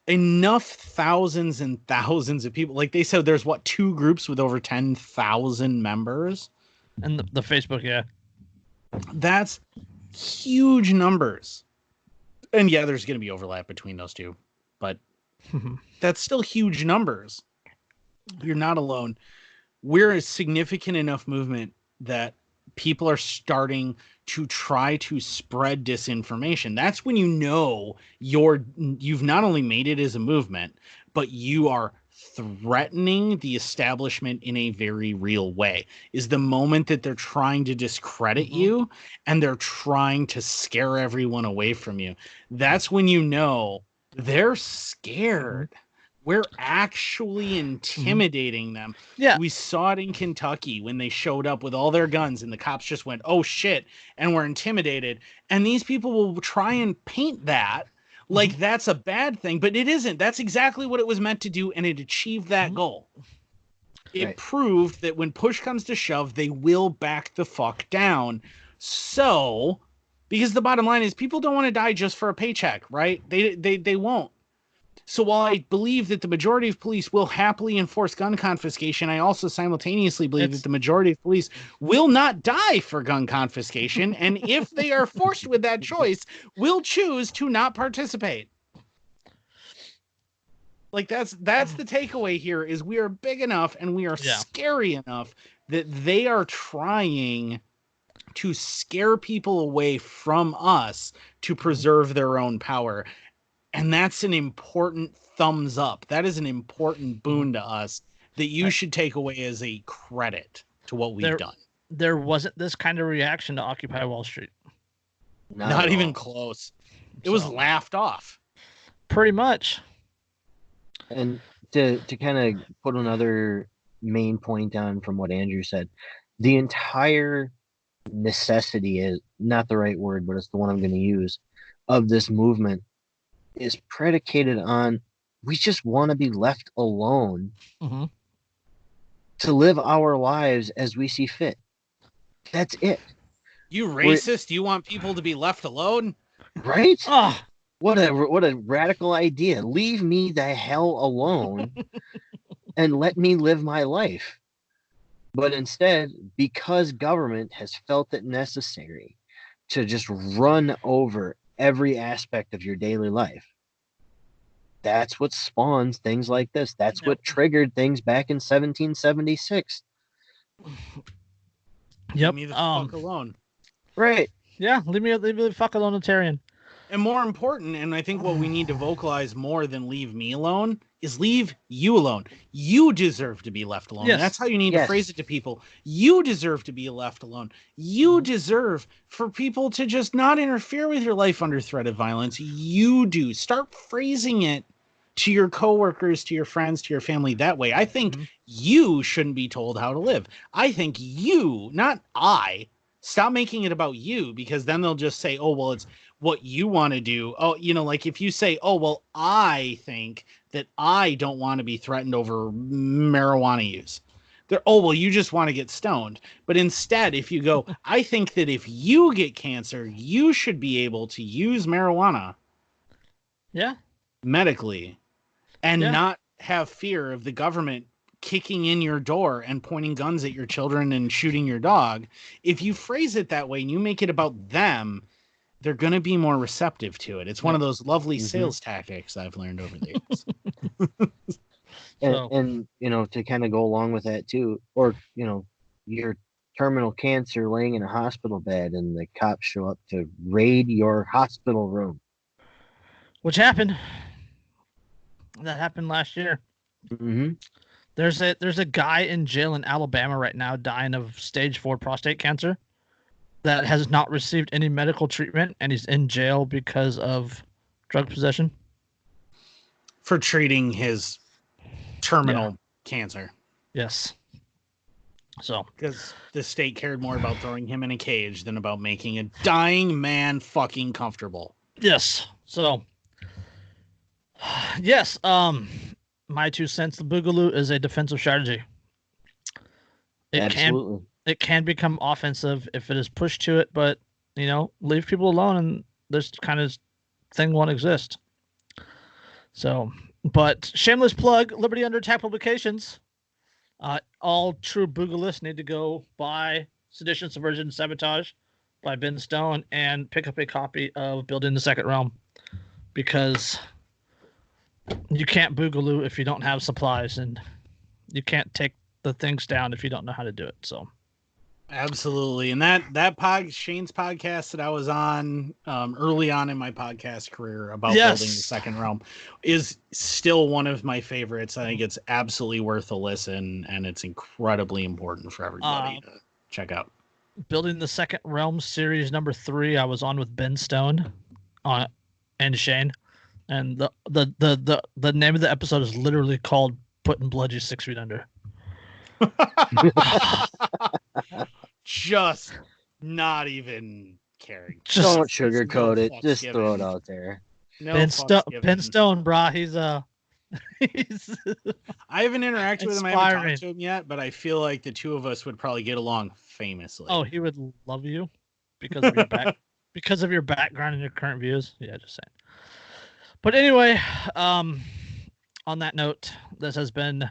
enough thousands and thousands of people. Like they said, there's two groups with over 10,000 members. And the Facebook, yeah. That's huge numbers. And yeah, there's going to be overlap between those two, but that's still huge numbers. You're not alone. We're a significant enough movement that people are starting to try to spread disinformation. That's when you know you've not only made it as a movement, but you are threatening the establishment in a very real way. Is the moment that they're trying to discredit you and they're trying to scare everyone away from you. That's when you know they're scared. We're actually intimidating them. Yeah. We saw it in Kentucky when they showed up with all their guns and the cops just went, oh shit, and were intimidated. And these people will try and paint that like that's a bad thing, but it isn't. That's exactly what it was meant to do, and it achieved that goal. It proved that when push comes to shove, they will back the fuck down. So, because the bottom line is people don't want to die just for a paycheck, right? They won't. So while I believe that the majority of police will happily enforce gun confiscation, I also simultaneously believe that the majority of police will not die for gun confiscation. And if they are forced with that choice, will choose to not participate. Like that's the takeaway here is we are big enough and we are scary enough that they are trying to scare people away from us to preserve their own power. And that's an important thumbs up. That is an important boon to us that you should take away as a credit to what we've done. There wasn't this kind of reaction to Occupy Wall Street. Not even close. It was laughed off. Pretty much. And to kind of put another main point on from what Andrew said, the entire necessity is not the right word, but it's the one I'm going to use of this movement is predicated on we just want to be left alone to live our lives as we see fit. That's it. You racist? You want people to be left alone? Right? Oh, what a radical idea. Leave me the hell alone and let me live my life. But instead, because government has felt it necessary to just run over every aspect of your daily life, that's what spawns things like this. That's what triggered things back in 1776. Yep. Leave me the fuck alone. Right. Yeah, leave me the fuck alone, Tyrion. And more important, and I think what we need to vocalize more than leave me alone is leave you alone. You deserve to be left alone. Yes. That's how you need to phrase it to people. You deserve to be left alone. You deserve for people to just not interfere with your life under threat of violence. You do. Start phrasing it to your coworkers, to your friends, to your family that way. I think you shouldn't be told how to live. I think you, not I. Stop making it about you, because then they'll just say, oh, well, it's what you want to do. Oh, you know, like if you say, oh, well, I think that I don't want to be threatened over marijuana use. They're, oh, well, you just want to get stoned. But instead, if you go, I think that if you get cancer, you should be able to use marijuana. Yeah. Medically, and not have fear of the government kicking in your door and pointing guns at your children and shooting your dog. If you phrase it that way and you make it about them, they're going to be more receptive to it. It's one of those lovely sales tactics I've learned over the years. And you know, to kind of go along with that too, or, you know, your terminal cancer laying in a hospital bed and the cops show up to raid your hospital room. Which happened. That happened last year. Mm-hmm. There's a guy in jail in Alabama right now dying of stage 4 prostate cancer that has not received any medical treatment, and he's in jail because of drug possession. For treating his terminal cancer. Yes. So, because the state cared more about throwing him in a cage than about making a dying man fucking comfortable. Yes. So, yes. My 2 cents, the Boogaloo is a defensive strategy. Absolutely. It can become offensive if it is pushed to it, but, you know, leave people alone and this kind of thing won't exist. So, but shameless plug, Liberty Under Attack Publications. All true Boogalists need to go buy Sedition, Subversion, and Sabotage by Ben Stone and pick up a copy of Building the Second Realm, because you can't Boogaloo if you don't have supplies, and you can't take the things down if you don't know how to do it. So, absolutely. And that Shane's podcast that I was on early on in my podcast career about building the second realm is still one of my favorites. I think it's absolutely worth a listen, and it's incredibly important for everybody to check out. Building the Second Realm series number 3, I was on with Ben Stone and Shane. And the name of the episode is literally called Putting Bludgy 6 Feet Under. Just not even caring. Just don't sugarcoat it. Just throw it out there. No, Ben Stone, brah. He's I haven't interacted with him. I haven't talked to him yet, but I feel like the two of us would probably get along famously. Oh, he would love you because of your because of your background and your current views. Yeah, just saying. But anyway, on that note, this has been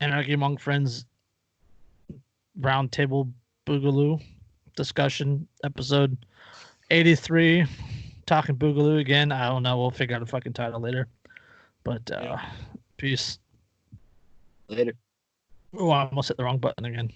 Anarchy Among Friends Roundtable Boogaloo discussion episode 83. Talking Boogaloo again. I don't know. We'll figure out a fucking title later. But peace. Later. Oh, I almost hit the wrong button again.